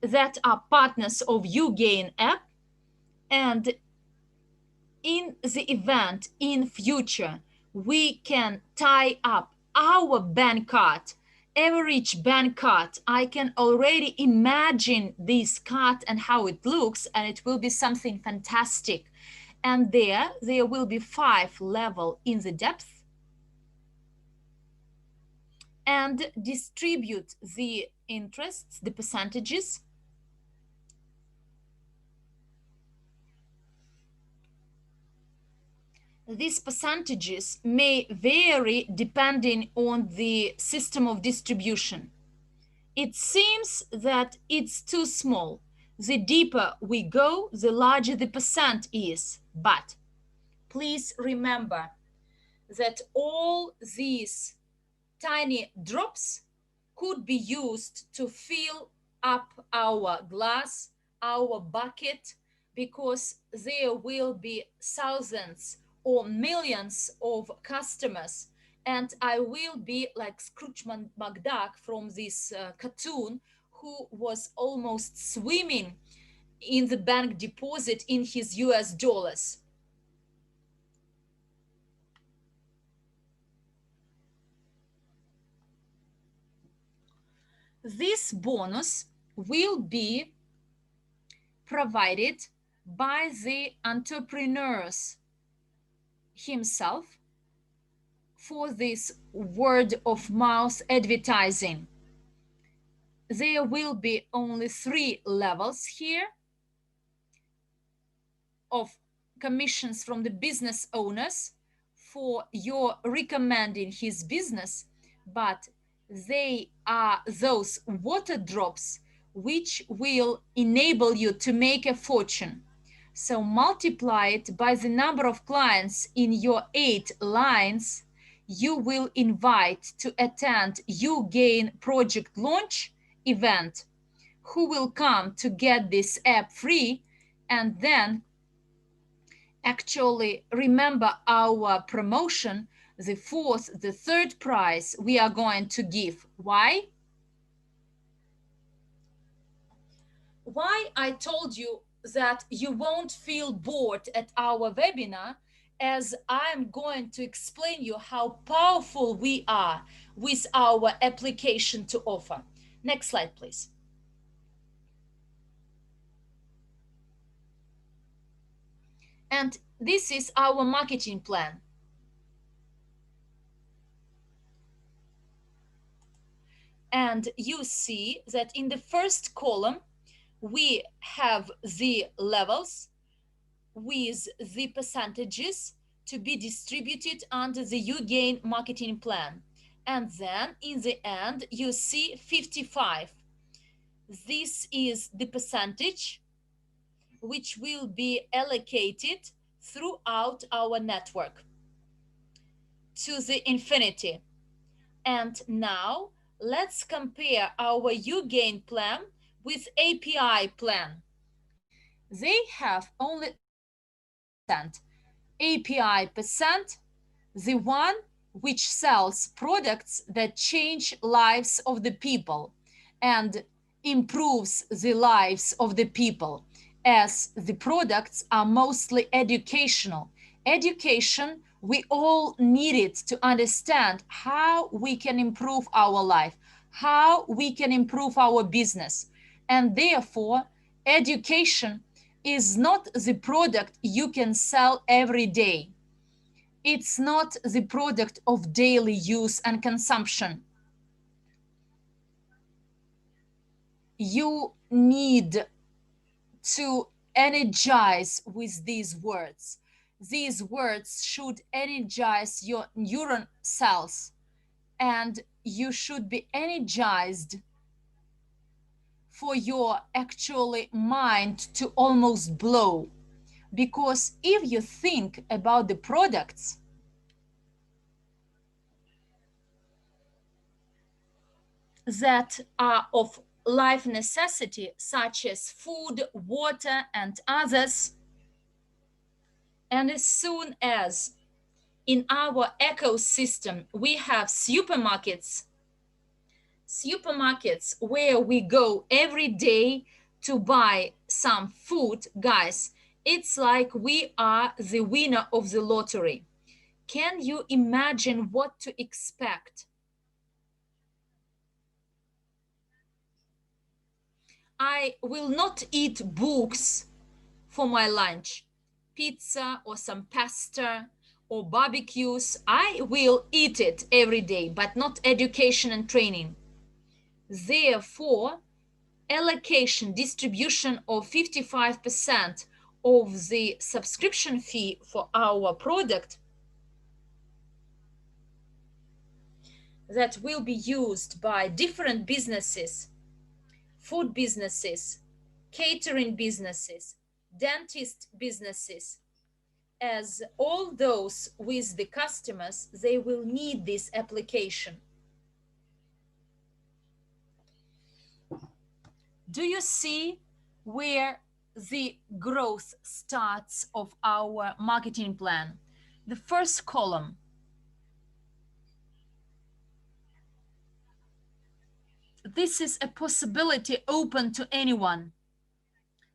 that are partners of uGain app, and in the event in future we can tie up our bank card, Evorich bank card. I can already imagine this card and how it looks, and it will be something fantastic. And there will be 5 level in the depth, and distribute the interests, the percentages. These percentages may vary depending on the system of distribution. It seems that it's too small. The deeper we go, the larger the percent is. But please remember that all these tiny drops could be used to fill up our glass, our bucket, because there will be thousands or millions of customers. And I will be like Scrooge McDuck from this cartoon, who was almost swimming in the bank deposit in his US dollars. This bonus will be provided by the entrepreneurs himself for this word of mouth advertising. There will be only 3 levels here of commissions from the business owners for your recommending his business, but they are those water drops which will enable you to make a fortune. So multiply it by the number of clients in your 8 lines you will invite to attend uGain project launch event, who will come to get this app free, and then actually remember our promotion, the third prize we are going to give. Why I told you that you won't feel bored at our webinar, as I'm going to explain you how powerful we are with our application to offer. Next slide, please. And this is our marketing plan. And you see that in the first column, we have the levels with the percentages to be distributed under the uGain marketing plan. And then in the end, you see 55. This is the percentage which will be allocated throughout our network to the infinity. And now let's compare our uGain plan with API plan. They have only 30% API percent, the one which sells products that change lives of the people and improves the lives of the people, as the products are mostly educational. Education, we all need it to understand how we can improve our life, how we can improve our business. And therefore, education is not the product you can sell every day. It's not the product of daily use and consumption. You need to energize with these words. These words should energize your neuron cells, and you should be energized for your actually mind to almost blow. Because if you think about the products that are of life necessity, such as food, water, and others, and as soon as in our ecosystem we have supermarkets where we go every day to buy some food, guys, it's like we are the winner of the lottery. Can you imagine what to expect? I will not eat books for my lunch, pizza or some pasta or barbecues. I will eat it every day, but not education and training. Therefore, allocation, distribution of 55% of the subscription fee for our product that will be used by different businesses, food businesses, catering businesses, dentist businesses, as all those with the customers, they will need this application. Do you see where the growth starts of our marketing plan? The first column. This is a possibility open to anyone.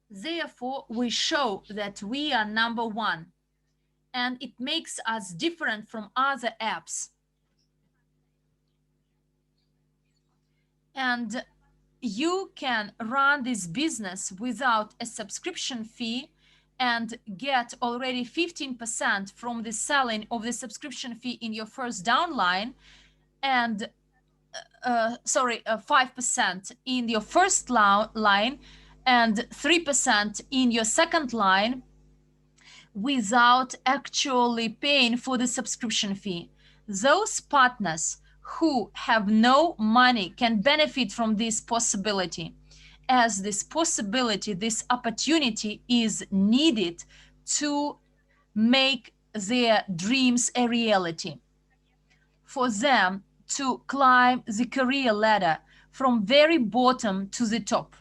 Therefore, we show that we are number one, and it makes us different from other apps. And you can run this business without a subscription fee and get already 15% from the selling of the subscription fee in your first downline, and 5% in your first line and 3% in your second line, without actually paying for the subscription fee. Those partners who have no money can benefit from this possibility. as this possibility, this opportunity is needed to make their dreams a reality, for them to climb the career ladder from very bottom to the top.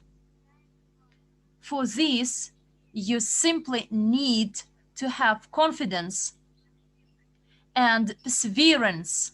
For this, you simply need to have confidence and perseverance.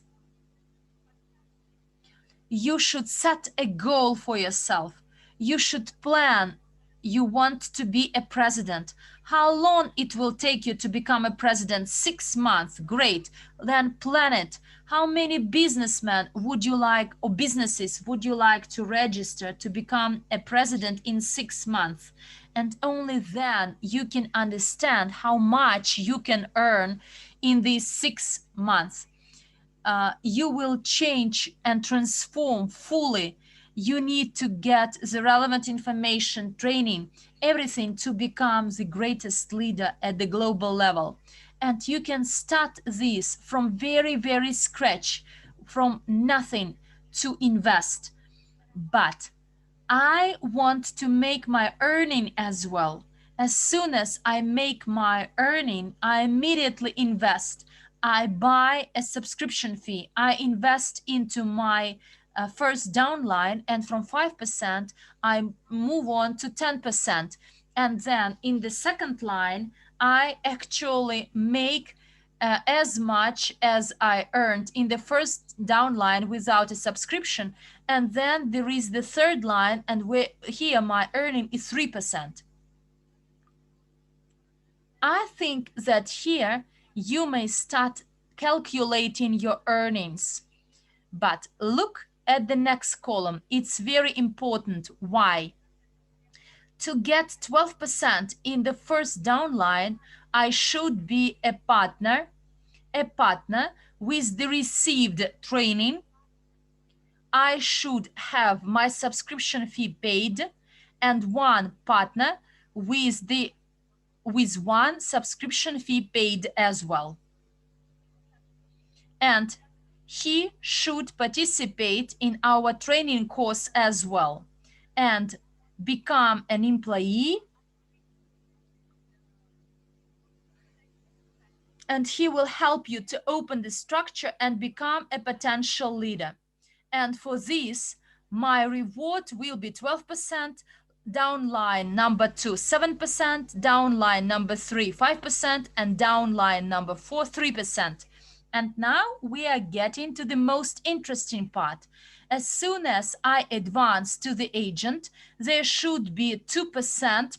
You should set a goal for yourself. You should plan. You want to be a president. How long it will take you to become a president? 6 months. Great. Then plan it. How many businessmen would you like, or businesses would you like to register to become a president in 6 months? And only then you can understand how much you can earn in these 6 months. You will change and transform fully. You need to get the relevant information, training, everything to become the greatest leader at the global level. And you can start this from very, very scratch, from nothing, to invest. But I want to make my earning as well. As soon as I make my earning, I immediately invest. I buy a subscription fee. I invest into my first downline, and from 5%, I move on to 10%. And then in the second line, I actually make as much as I earned in the first downline without a subscription. And then there is the third line, and here my earning is 3%. I think that here you may start calculating your earnings. But look at the next column. It's very important. Why? To get 12% in the first downline, I should be a partner with the received training. I should have my subscription fee paid, and one partner with one subscription fee paid as well. And he should participate in our training course as well and become an employee, and he will help you to open the structure and become a potential leader. And for this, my reward will be 12%, downline number 2 7%, downline number 3 5%, and downline number 4 3%. And now we are getting to the most interesting part. As soon as I advance to the agent, there should be 2%,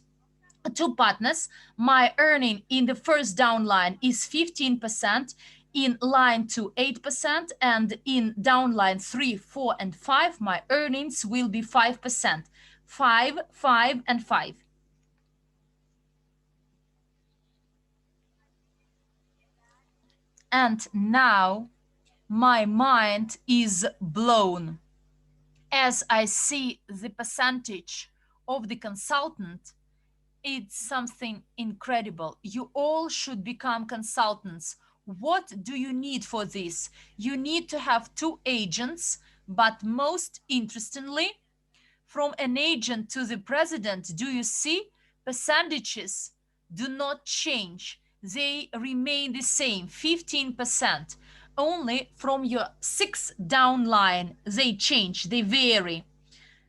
two partners. My earning in the first downline is 15%, in line 2 8%, and in downline 3 4 and 5 my earnings will be 5%. 5 5 and 5. And now my mind is blown as I see the percentage of the consultant. It's something incredible. You all should become consultants. What do you need for this? You need to have two agents, but most interestingly, from an agent to the president, do you see? Percentages do not change. They remain the same, 15%. Only from your sixth downline, they change, they vary.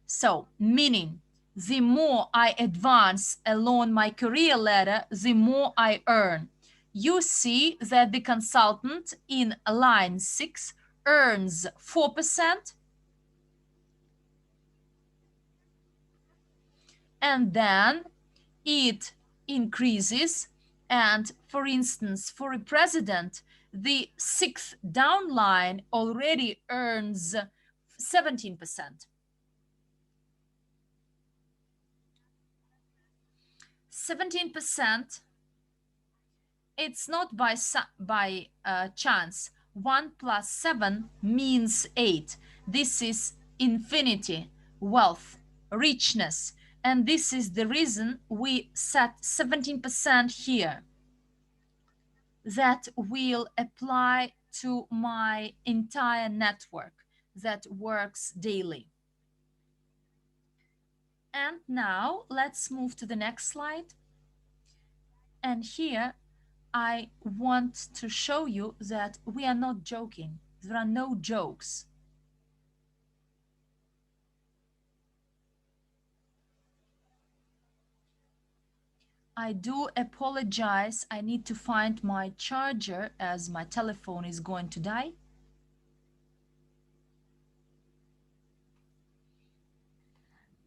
So, meaning the more I advance along my career ladder, the more I earn. You see that the consultant in line 6 earns 4%, and then it increases. And for instance, for a president, the sixth downline already earns 17%. 17%, it's not by chance. 1 plus 7 means 8. This is infinity, wealth, richness. And this is the reason we set 17% here. That will apply to my entire network that works daily. And now let's move to the next slide. And here I want to show you that we are not joking. There are no jokes. I do apologize. I need to find my charger as my telephone is going to die.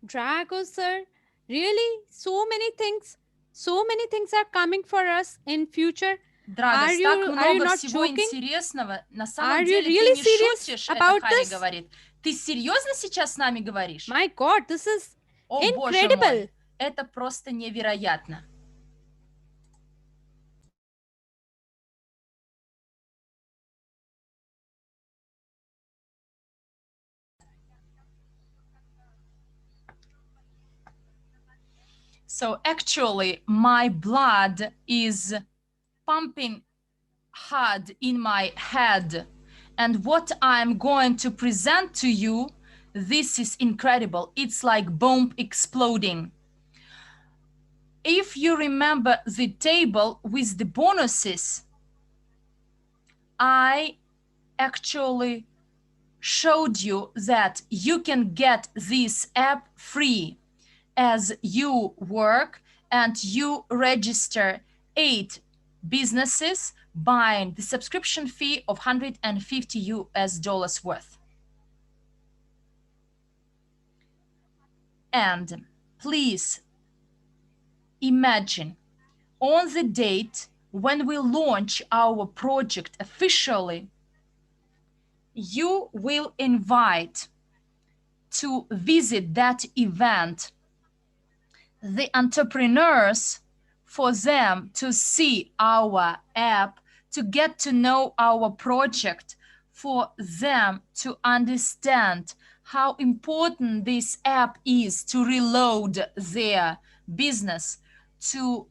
Drago, sir, really, so many things are coming for us in future. Драгос, так Are you много not всего joking? интересного. На Are самом you деле ты really не serious шутишь, это about Харри this? говорит. Ты серьезно сейчас с нами говоришь? My God, this is О, боже incredible. мой, это просто невероятно. So actually, my blood is pumping hard in my head. And what I'm going to present to you, this is incredible. It's like bomb exploding. If you remember the table with the bonuses, I actually showed you that you can get this app free as you work and you register 8 businesses buying the subscription fee of 150 US dollars worth. And please imagine on the date when we launch our project officially, you will invite to visit that event the entrepreneurs, for them to see our app, to get to know our project, for them to understand how important this app is to reload their business, to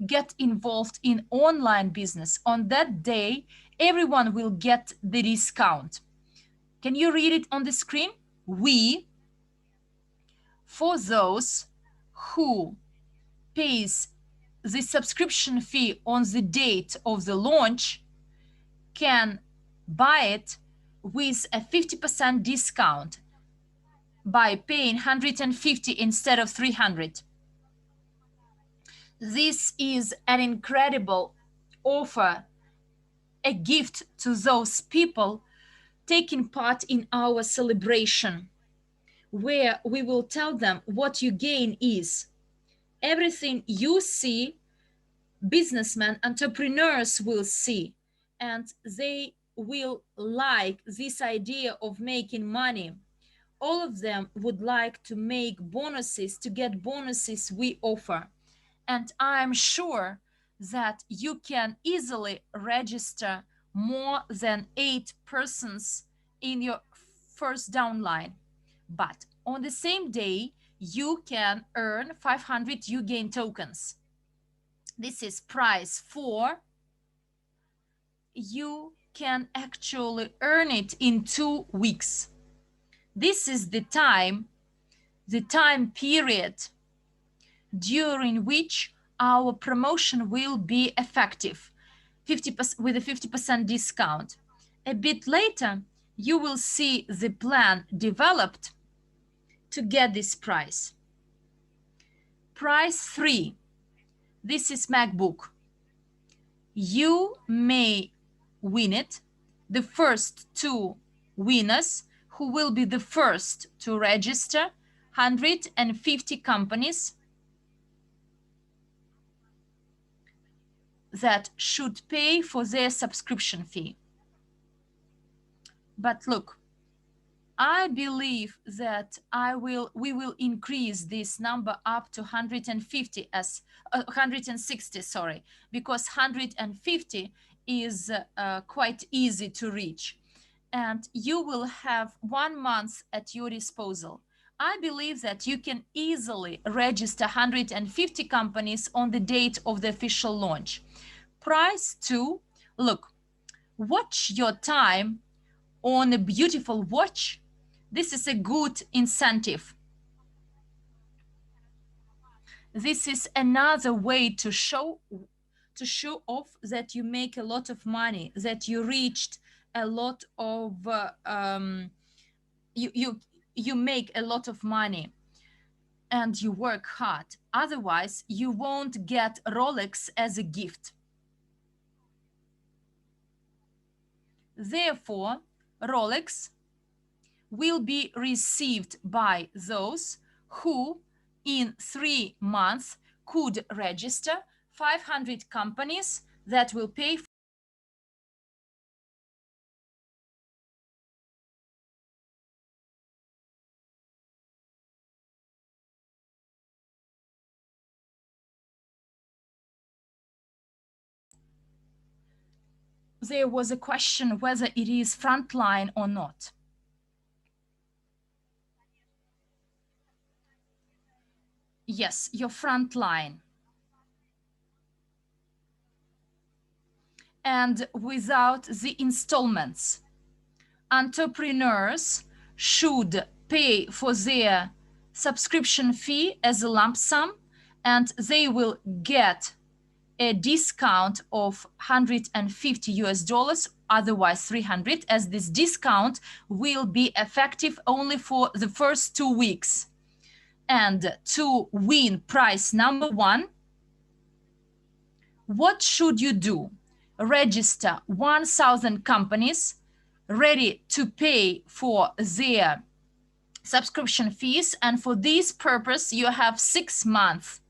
get involved in online business. On that day, everyone will get the discount. Can you read it on the screen? We, for those who pays the subscription fee on the date of the launch, can buy it with a 50% discount by paying 150 instead of 300. This is an incredible offer, a gift to those people taking part in our celebration, where we will tell them what uGain is. Everything you see, businessmen, entrepreneurs will see, and they will like this idea of making money. All of them would like to make bonuses, to get bonuses we offer. And I'm sure that you can easily register more than 8 persons in your first downline. But on the same day, you can earn 500 uGain tokens. This is price for, you can actually earn it in 2 weeks. This is the time period during which our promotion will be effective, 50% with a 50% discount. A bit later, you will see the plan developed to get this price. Price 3, this is MacBook. You may win it. The first 2 winners, who will be the first to register, 150 companies that should pay for their subscription fee. But look, I believe that we will increase this number up to 150 as 160, sorry, because 150 is quite easy to reach, and you will have 1 month at your disposal. I believe that you can easily register 150 companies on the date of the official launch. Price 2, look, watch your time on a beautiful watch. This is a good incentive. This is another way to show off that you make a lot of money, that you reached a lot of you make a lot of money and you work hard. Otherwise, you won't get Rolex as a gift. Therefore, Rolex will be received by those who in 3 months could register 500 companies that will pay. There was a question whether it is frontline or not. Yes, your frontline. And without the installments, entrepreneurs should pay for their subscription fee as a lump sum, and they will get a discount of 150 US dollars, otherwise 300, as this discount will be effective only for the first 2 weeks. And to win prize number one, what should you do? Register 1,000 companies ready to pay for their subscription fees, and for this purpose you have 6 months.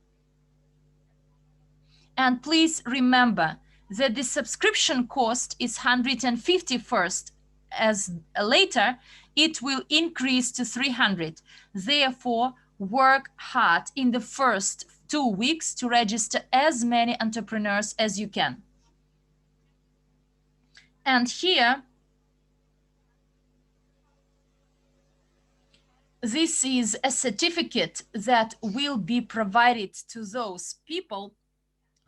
And please remember that the subscription cost is 150 first, as later it will increase to 300. Therefore, work hard in the first 2 weeks to register as many entrepreneurs as you can. And here, this is a certificate that will be provided to those people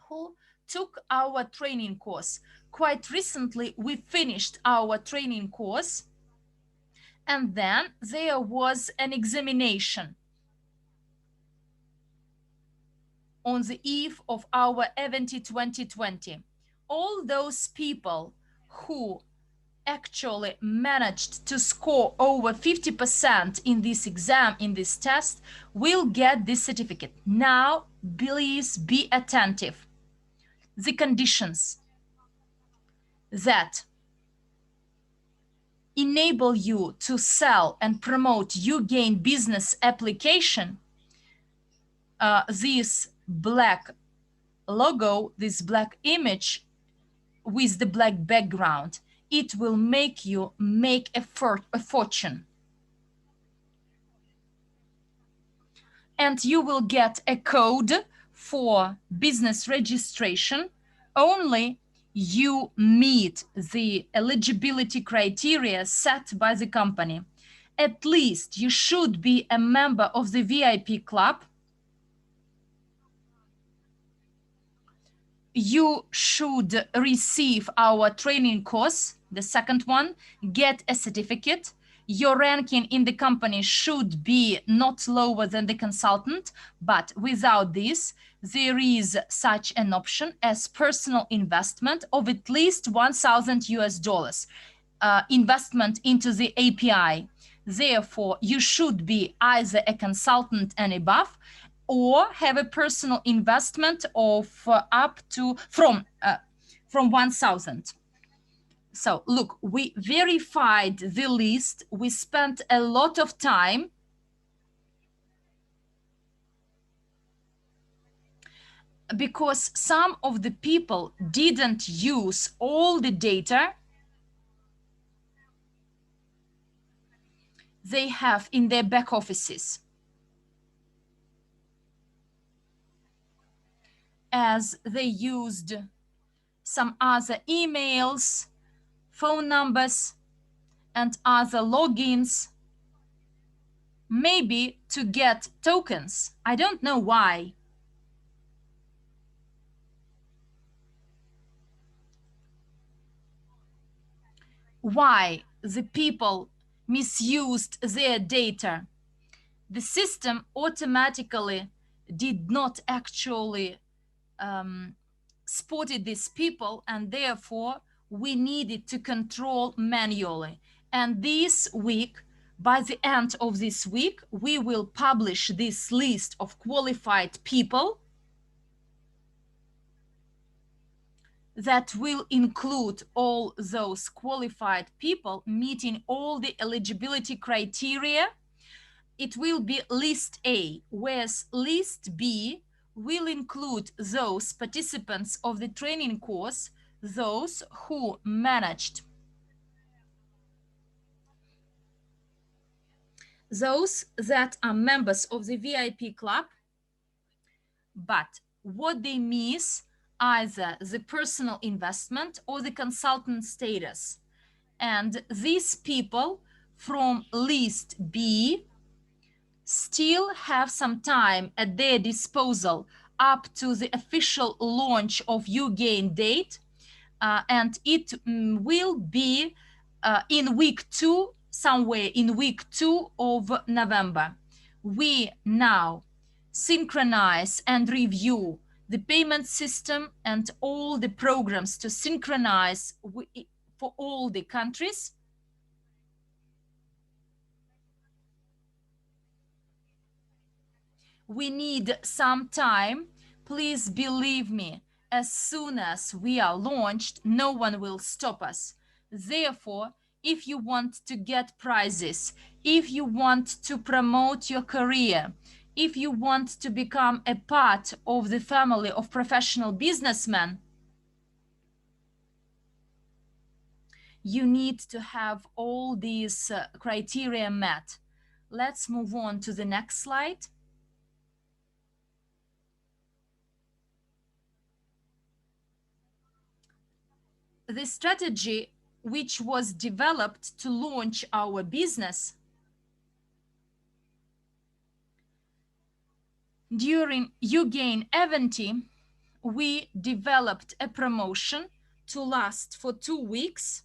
who took our training course. Quite recently, we finished our training course, and then there was an examination on the eve of our event 2020. All those people who actually managed to score over 50% in this exam, in this test, will get this certificate. Now, please be attentive. The conditions that enable you to sell and promote uGain business application, this black logo, this black image with the black background, it will make you make a fortune. And you will get a code for business registration only you meet the eligibility criteria set by the company. At least you should be a member of the VIP club. You should receive our training course, the second one, get a certificate. Your ranking in the company should be not lower than the consultant, but without this, there is such an option as personal investment of at least 1,000 US dollars, investment into the API. Therefore, you should be either a consultant and above, or have a personal investment of up to from 1,000. So look, we verified the list. We spent a lot of time because some of the people didn't use all the data they have in their back offices, as they used some other emails, phone numbers, and other logins, maybe to get tokens. I don't know why. Why the people misused their data. The system automatically did not actually spotted these people, and therefore we needed to control manually. And this week, by the end of this week, we will publish this list of qualified people that will include all those qualified people meeting all the eligibility criteria. It will be list A, whereas list B will include those participants of the training course, those who managed, those that are members of the VIP club, but what they miss either the personal investment or the consultant status. And these people from list B still have some time at their disposal up to the official launch of uGain date, and it will be in week 2, somewhere in week 2 of November. We now synchronize and review the payment system and all the programs to synchronize for all the countries. We need some time. Please believe me, as soon as we are launched, no one will stop us. Therefore, if you want to get prizes, if you want to promote your career, if you want to become a part of the family of professional businessmen, you need to have all these criteria met. Let's move on to the next slide. The strategy which was developed to launch our business during uGain event, we developed a promotion to last for 2 weeks,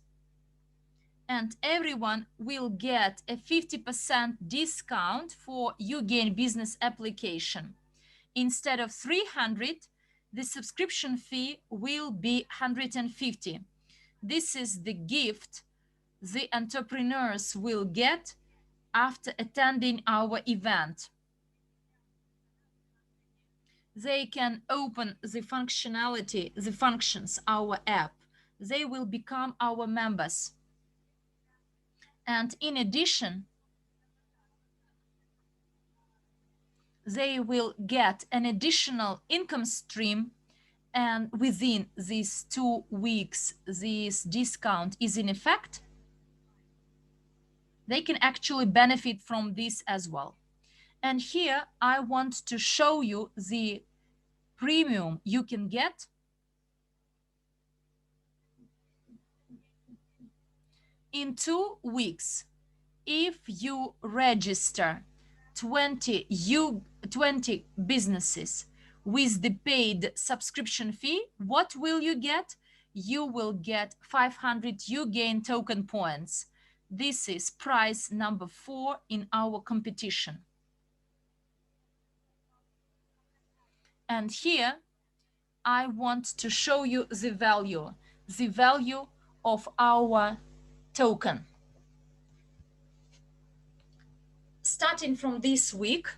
and everyone will get a 50% discount for uGain business application. Instead of 300, the subscription fee will be 150. This is the gift the entrepreneurs will get after attending our event. They can open the functionality, the functions, our app. They will become our members. And in addition, they will get an additional income stream, and within these 2 weeks this discount is in effect. They can actually benefit from this as well. And here I want to show you the premium you can get in 2 weeks. If you register 20 businesses with the paid subscription fee, what will you get? You will get 500 uGain token points. This is prize number 4 in our competition. And here I want to show you the value of our token. Starting from this week,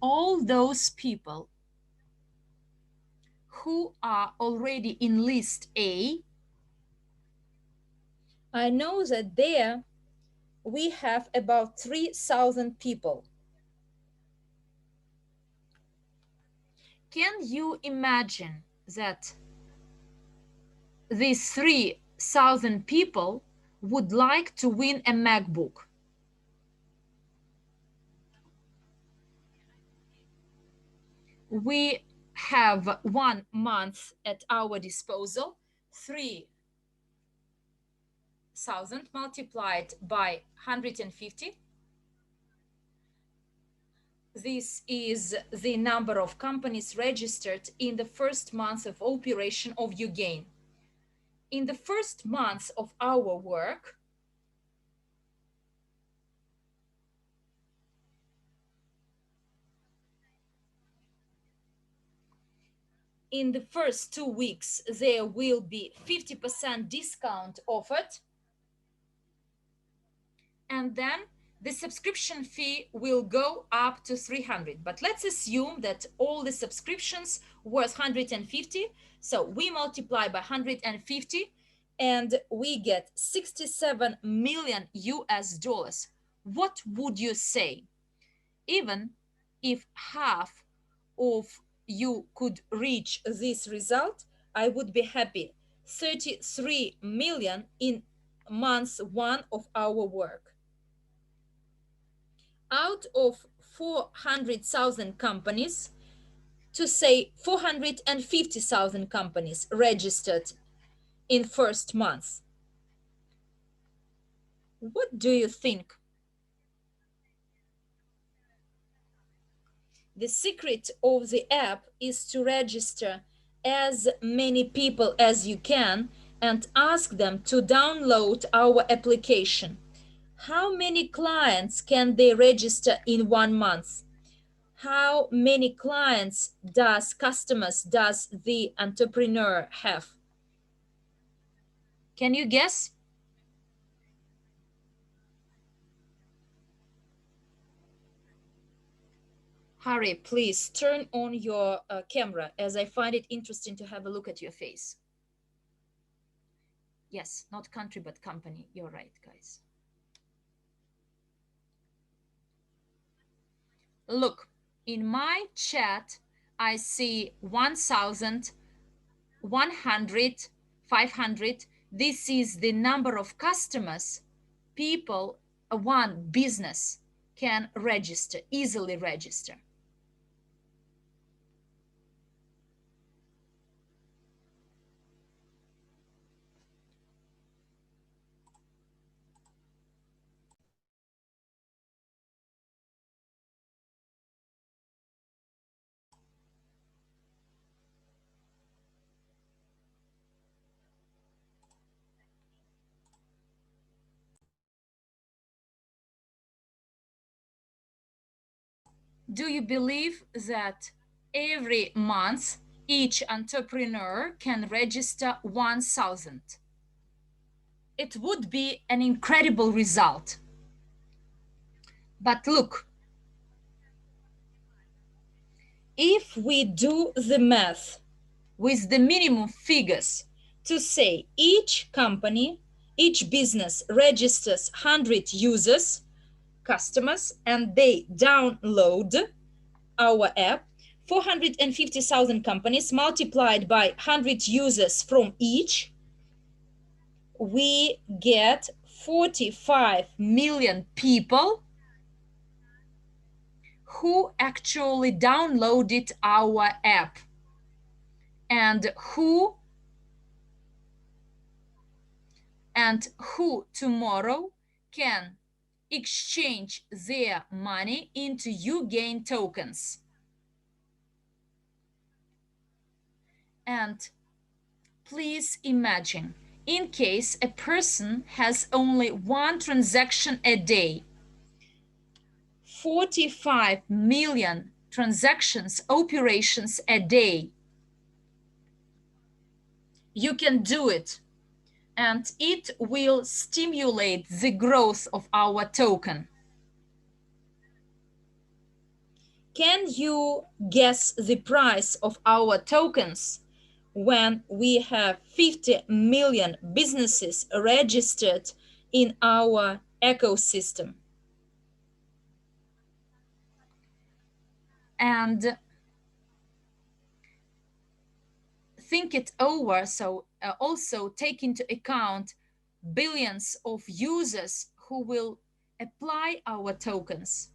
all those people who are already in list A, I know that there we have about 3,000 people. Can you imagine that these 3,000 people would like to win a MacBook? We have 1 month at our disposal. 3,000 multiplied by 150. This is the number of companies registered in the first month of operation of uGain. In the first month of our work, in the first 2 weeks there will be 50% discount offered, and then the subscription fee will go up to 300. But let's assume that all the subscriptions worth 150, so we multiply by 150 and we get 67 million US dollars. What would you say? Even if half of you could reach this result, I would be happy. 33 million in month one of our work. Out of 400,000 companies, to say 450,000 companies registered in first month. What do you think? The secret of the app is to register as many people as you can and ask them to download our application. How many clients can they register in 1 month? How many customers does the entrepreneur have? Can you guess? Harry, please turn on your camera, as I find it interesting to have a look at your face. Yes, not country, but company. You're right, guys. Look, in my chat, I see 1,000, 100, 500. This is the number of customers people, one business can register, easily register. Do you believe that every month each entrepreneur can register 1,000? It would be an incredible result. But look, if we do the math with the minimum figures to say each company, each business registers 100 users, customers, and they download our app, 450,000 companies multiplied by 100 users from each, we get 45 million people who actually downloaded our app and who tomorrow can exchange their money into uGain tokens. And please imagine, in case a person has only one transaction a day, 45 million transactions, operations a day. You can do it, and it will stimulate the growth of our token. Can you guess the price of our tokens when we have 50 million businesses registered in our ecosystem? And think it over, so also take into account billions of users who will apply our tokens.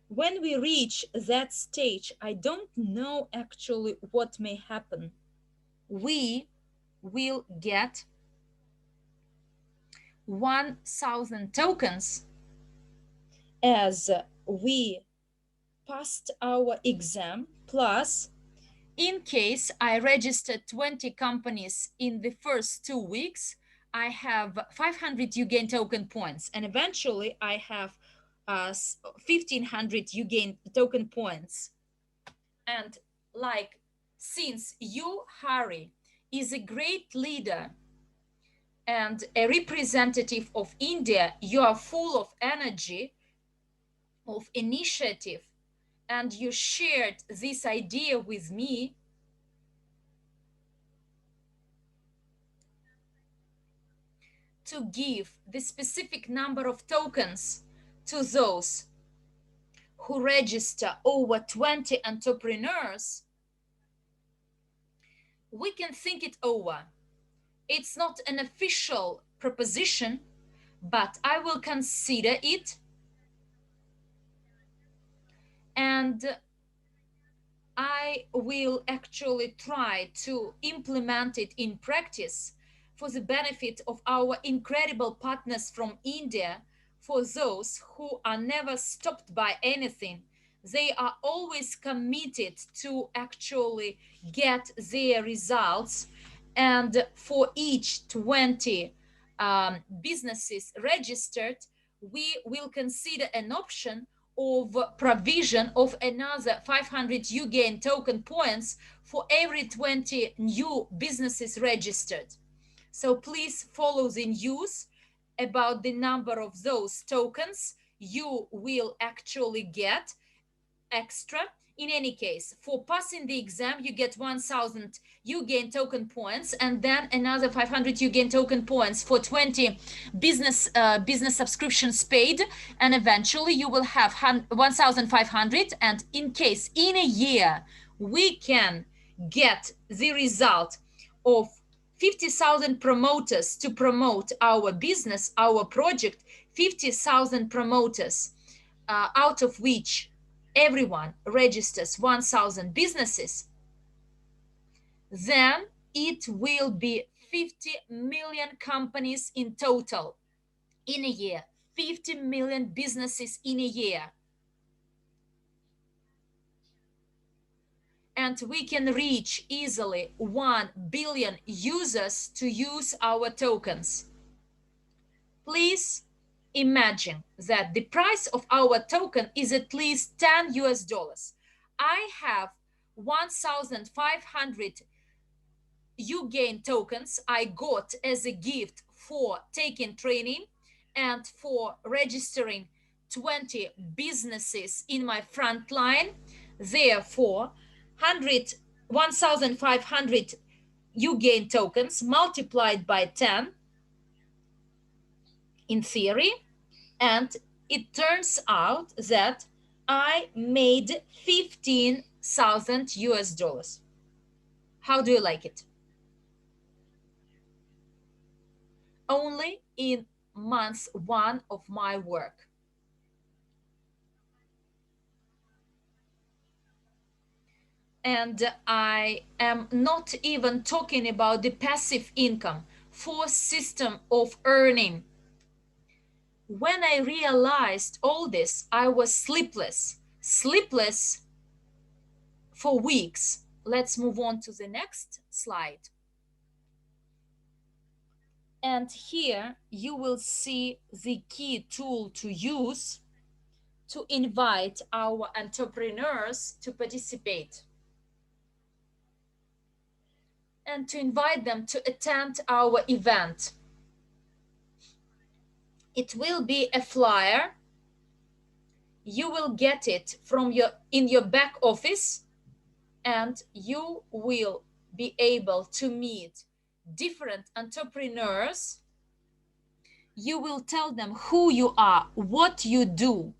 When we reach that stage, I don't know actually what may happen. We will get 1,000 tokens as we passed our exam, plus in case I registered 20 companies in the first 2 weeks, I have 500 uGain token points, and eventually I have 1,500 uGain token points. And like Since you, Harry, is a great leader and a representative of India, you are full of energy, of initiative, and you shared this idea with me, to give the specific number of tokens to those who register over 20 entrepreneurs, we can think it over. It's not an official proposition, but I will consider it, and I will actually try to implement it in practice for the benefit of our incredible partners from India, for those who are never stopped by anything. They are always committed to actually get their results. And for each 20 businesses registered, we will consider an option of provision of another 500 uGain token points for every 20 new businesses registered. So please follow the news about the number of those tokens you will actually get extra. In any case, for passing the exam, you get 1000 uGain token points, and then another 500 uGain token points for 20 business subscriptions paid, and eventually you will have 1500. And in case in a year we can get the result of 50,000 promoters to promote our business, our project, 50,000 promoters, out of which everyone registers 1000 businesses, then it will be 50 million companies in total in a year, 50 million businesses in a year. And we can reach easily 1 billion users to use our tokens. Please imagine that the price of our token is at least 10 US dollars. I have 1,500 uGain tokens I got as a gift for taking training and for registering 20 businesses in my front line. Therefore, 1,500 uGain tokens multiplied by 10 in theory, and it turns out that I made 15,000 US dollars. How do you like it? Only in month one of my work. And I am not even talking about the passive income, forced system of earning. When I realized all this, I was sleepless for weeks. Let's move on to the next slide. And here you will see the key tool to use to invite our entrepreneurs to participate and to invite them to attend our event. It will be a flyer. You will get it from in your back office, and you will be able to meet different entrepreneurs. You will tell them who you are, what you do,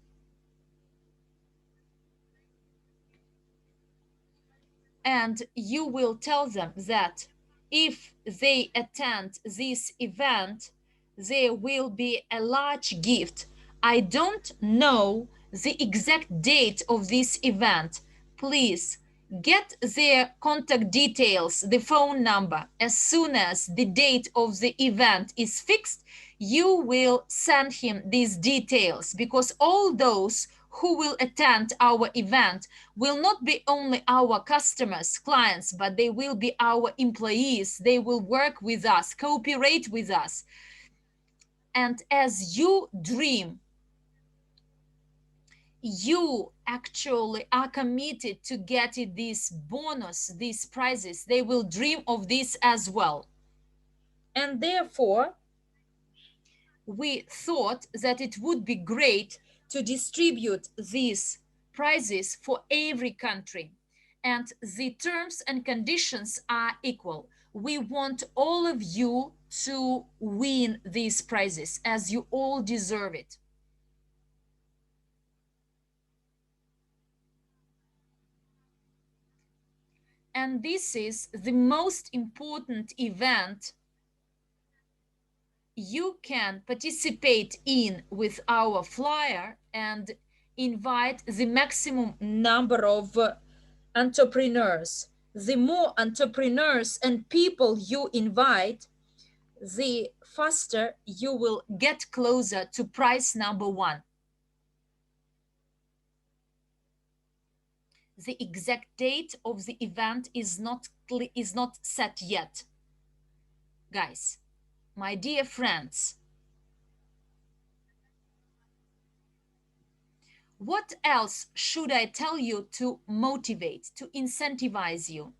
and you will tell them that if they attend this event, there will be a large gift. I don't know the exact date of this event. Please get their contact details, the phone number. As soon as the date of the event is fixed, you will send him these details, because all those who will attend our event will not be only our customers, clients, but they will be our employees. They will work with us, cooperate with us. And as you dream, you actually are committed to getting this bonus, these prizes, they will dream of this as well. And therefore, we thought that it would be great to distribute these prizes for every country. And the terms and conditions are equal. We want all of you to win these prizes as you all deserve it. And this is the most important event you can participate in with our flyer and invite the maximum number of entrepreneurs. The more entrepreneurs and people you invite, the faster you will get closer to prize number one. The exact date of the event is not set yet. Guys, my dear friends, what else should I tell you to motivate, to incentivize you?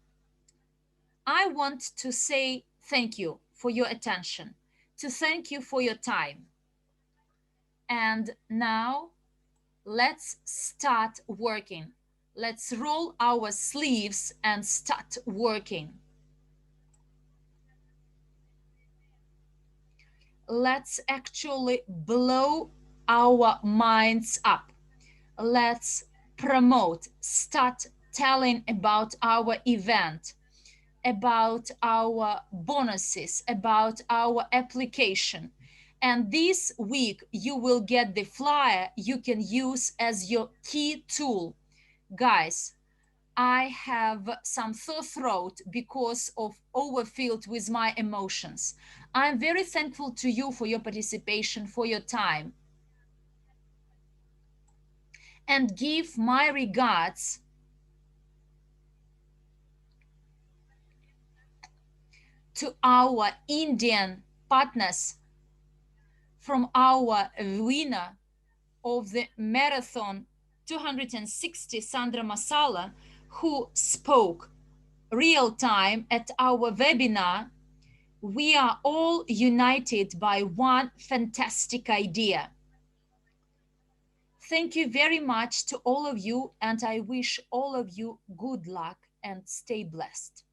I want to say thank you for your attention, to thank you for your time. And now let's start working. Let's roll our sleeves and start working. Let's actually blow our minds up. Let's promote, start telling about our event, about our bonuses, about our application. And this week, you will get the flyer you can use as your key tool. Guys, I have some sore throat because of overfilled with my emotions. I'm very thankful to you for your participation, for your time. And give my regards to our Indian partners from our winner of the marathon 260, Sandra Masala, who spoke real time at our webinar. We are all united by one fantastic idea. Thank you very much to all of you, and I wish all of you good luck and stay blessed.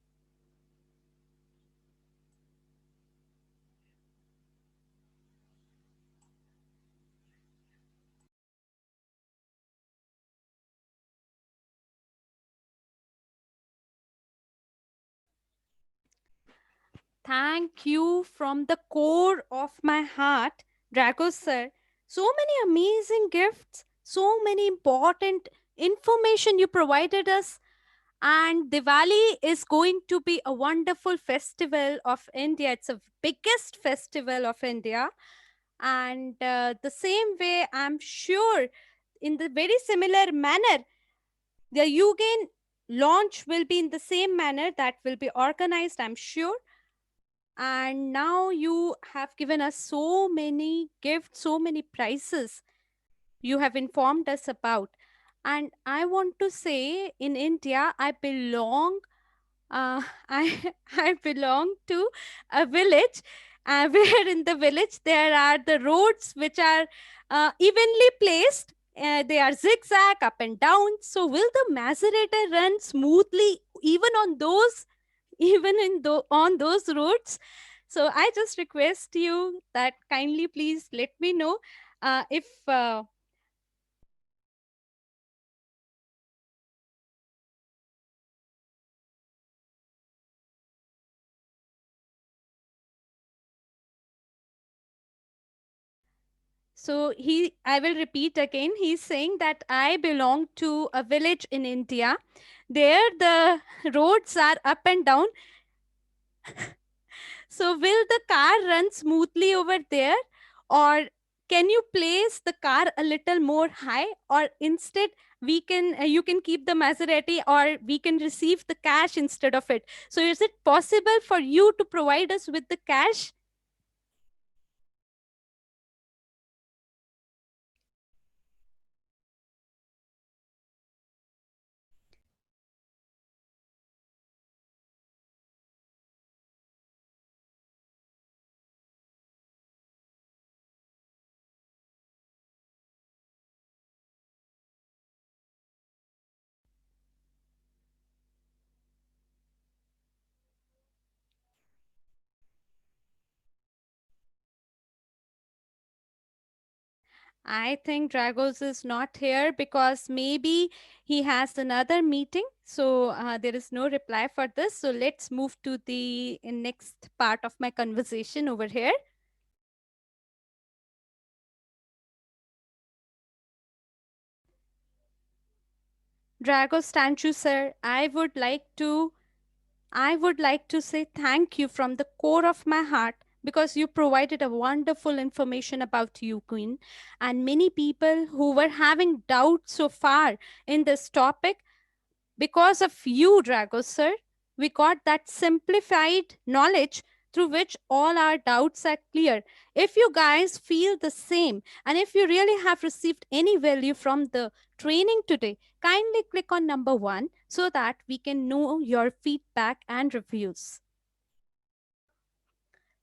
Thank you from the core of my heart, Drago sir. So many amazing gifts, so many important information you provided us. And Diwali is going to be a wonderful festival of India. It's the biggest festival of India. And the same way, I'm sure, in the very similar manner, the uGain launch will be in the same manner that will be organized, I'm sure. And now you have given us so many gifts, so many prizes you have informed us about. And I want to say, in India, I belong I I belong to a village where in the village there are the roads which are evenly placed. They are zigzag up and down. So will the macerator run smoothly even on those, on those roads? So I just request you that kindly please let me know if So I will repeat again. He's saying that I belong to a village in India. There, the roads are up and down. So, will the car run smoothly over there, or can you place the car a little more high, or instead we can you can keep the Maserati, or we can receive the cash instead of it. So, is it possible for you to provide us with the cash? I think Dragos is not here because maybe he has another meeting. So there is no reply for this. So let's move to the next part of my conversation over here. Dragos, thank you, sir. I would like to say thank you from the core of my heart because you provided a wonderful information about you, Queen. And many people who were having doubts so far in this topic, because of you, Dragos sir, we got that simplified knowledge through which all our doubts are clear. If you guys feel the same, and if you really have received any value from the training today, kindly click on number 1 so that we can know your feedback and reviews.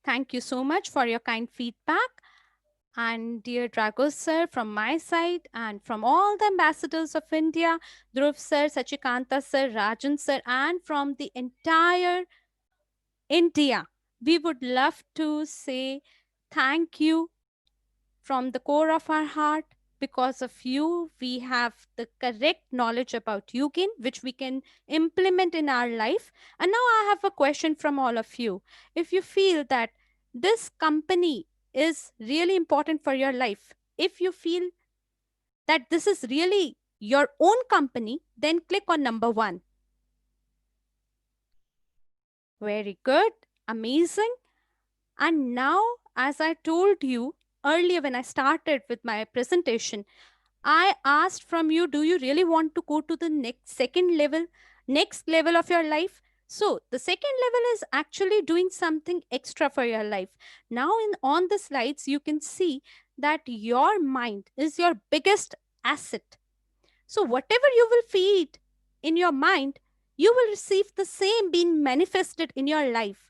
Thank you so much for your kind feedback. And dear Dragos sir, from my side and from all the ambassadors of India, Dhruv sir, Sachikanta sir, Rajan sir, and from the entire India, we would love to say thank you from the core of our heart. Because of you, we have the correct knowledge about uGain, which we can implement in our life. And now I have a question from all of you. If you feel that this company is really important for your life, if you feel that this is really your own company, then click on number 1. Very good. Amazing. And now, as I told you earlier when I started with my presentation, I asked from you, do you really want to go to the next level of your life? So the second level is actually doing something extra for your life. Now in on the slides, you can see that your mind is your biggest asset. So whatever you will feed in your mind, you will receive the same being manifested in your life.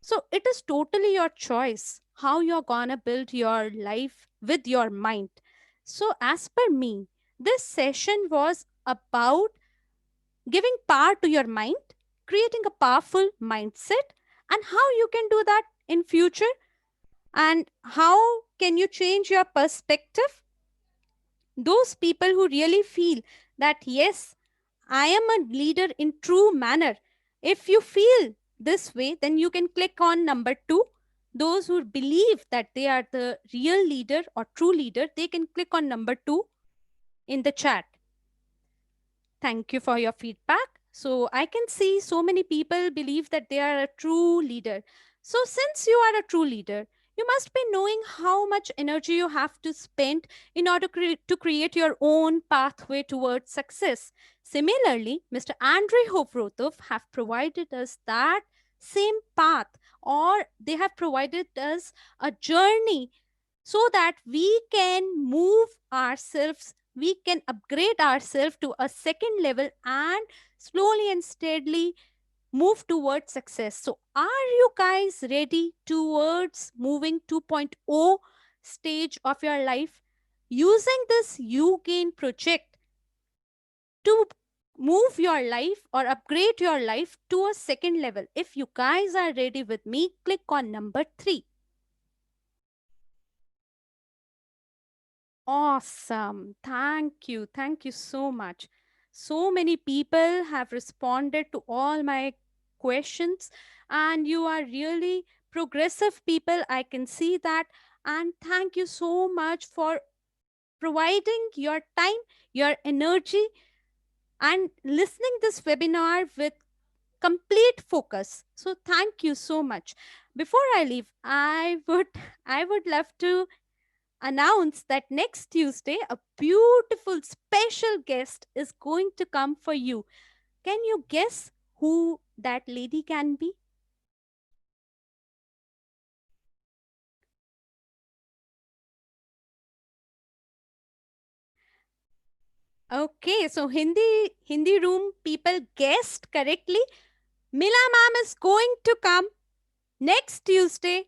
So it is totally your choice how you're gonna build your life with your mind. So, as per me, this session was about giving power to your mind, creating a powerful mindset, and how you can do that in future, and how can you change your perspective. Those people who really feel that yes, I am a leader in true manner. If you feel this way, then you can click on number 2. Those who believe that they are the real leader or true leader, they can click on number 2 in the chat. Thank you for your feedback. So I can see so many people believe that they are a true leader. So since you are a true leader, you must be knowing how much energy you have to spend in order to create your own pathway towards success. Similarly, Mr. Andrei Hovrotov have provided us that same path, or they have provided us a journey so that we can move ourselves, we can upgrade ourselves to a second level and slowly and steadily move towards success. So are you guys ready towards moving 2.0 stage of your life, using this uGain project to move your life or upgrade your life to a second level? If you guys are ready with me, click on number 3. Awesome. Thank you. Thank you so much. So many people have responded to all my questions, and you are really progressive people. I can see that. And thank you so much for providing your time, your energy, and listening this webinar with complete focus. So thank you so much. Before I leave, I would love to announce that next Tuesday, a beautiful special guest is going to come for you. Can you guess who that lady can be? Okay, so Hindi room people guessed correctly. Mila ma'am is going to come next Tuesday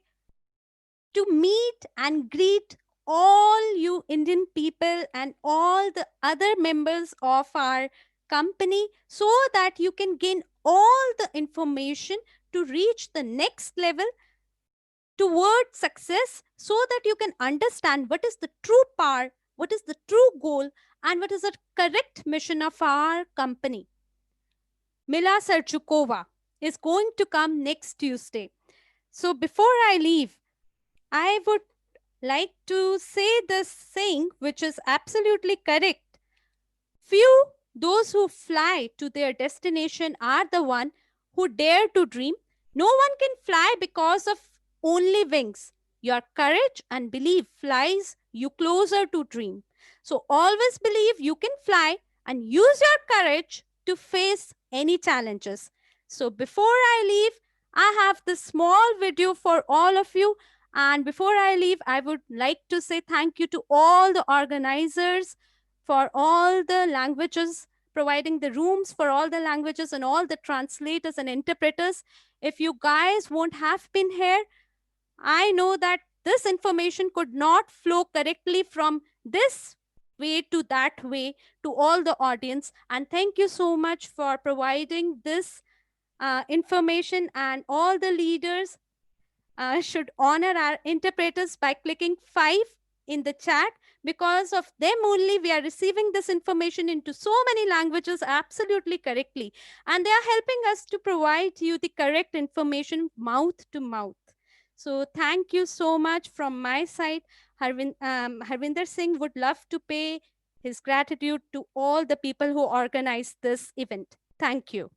to meet and greet all you Indian people and all the other members of our company so that you can gain all the information to reach the next level towards success so that you can understand what is the true power, what is the true goal, and what is the correct mission of our company. Mila Serchukova is going to come next Tuesday. So before I leave, I would like to say this saying, which is absolutely correct. Few those who fly to their destination are the one who dare to dream. No one can fly because of only wings. Your courage and belief flies you closer to dream. So always believe you can fly and use your courage to face any challenges. So before I leave, I have this small video for all of you. And before I leave, I would like to say thank you to all the organizers for all the languages, providing the rooms for all the languages and all the translators and interpreters. If you guys won't have been here, I know that this information could not flow correctly from this way to that way to all the audience. And thank you so much for providing this information, and all the leaders should honor our interpreters by clicking 5 in the chat. Because of them only, we are receiving this information into so many languages absolutely correctly. And they are helping us to provide you the correct information mouth to mouth. So thank you so much from my side. Harvinder Singh would love to pay his gratitude to all the people who organized this event. Thank you.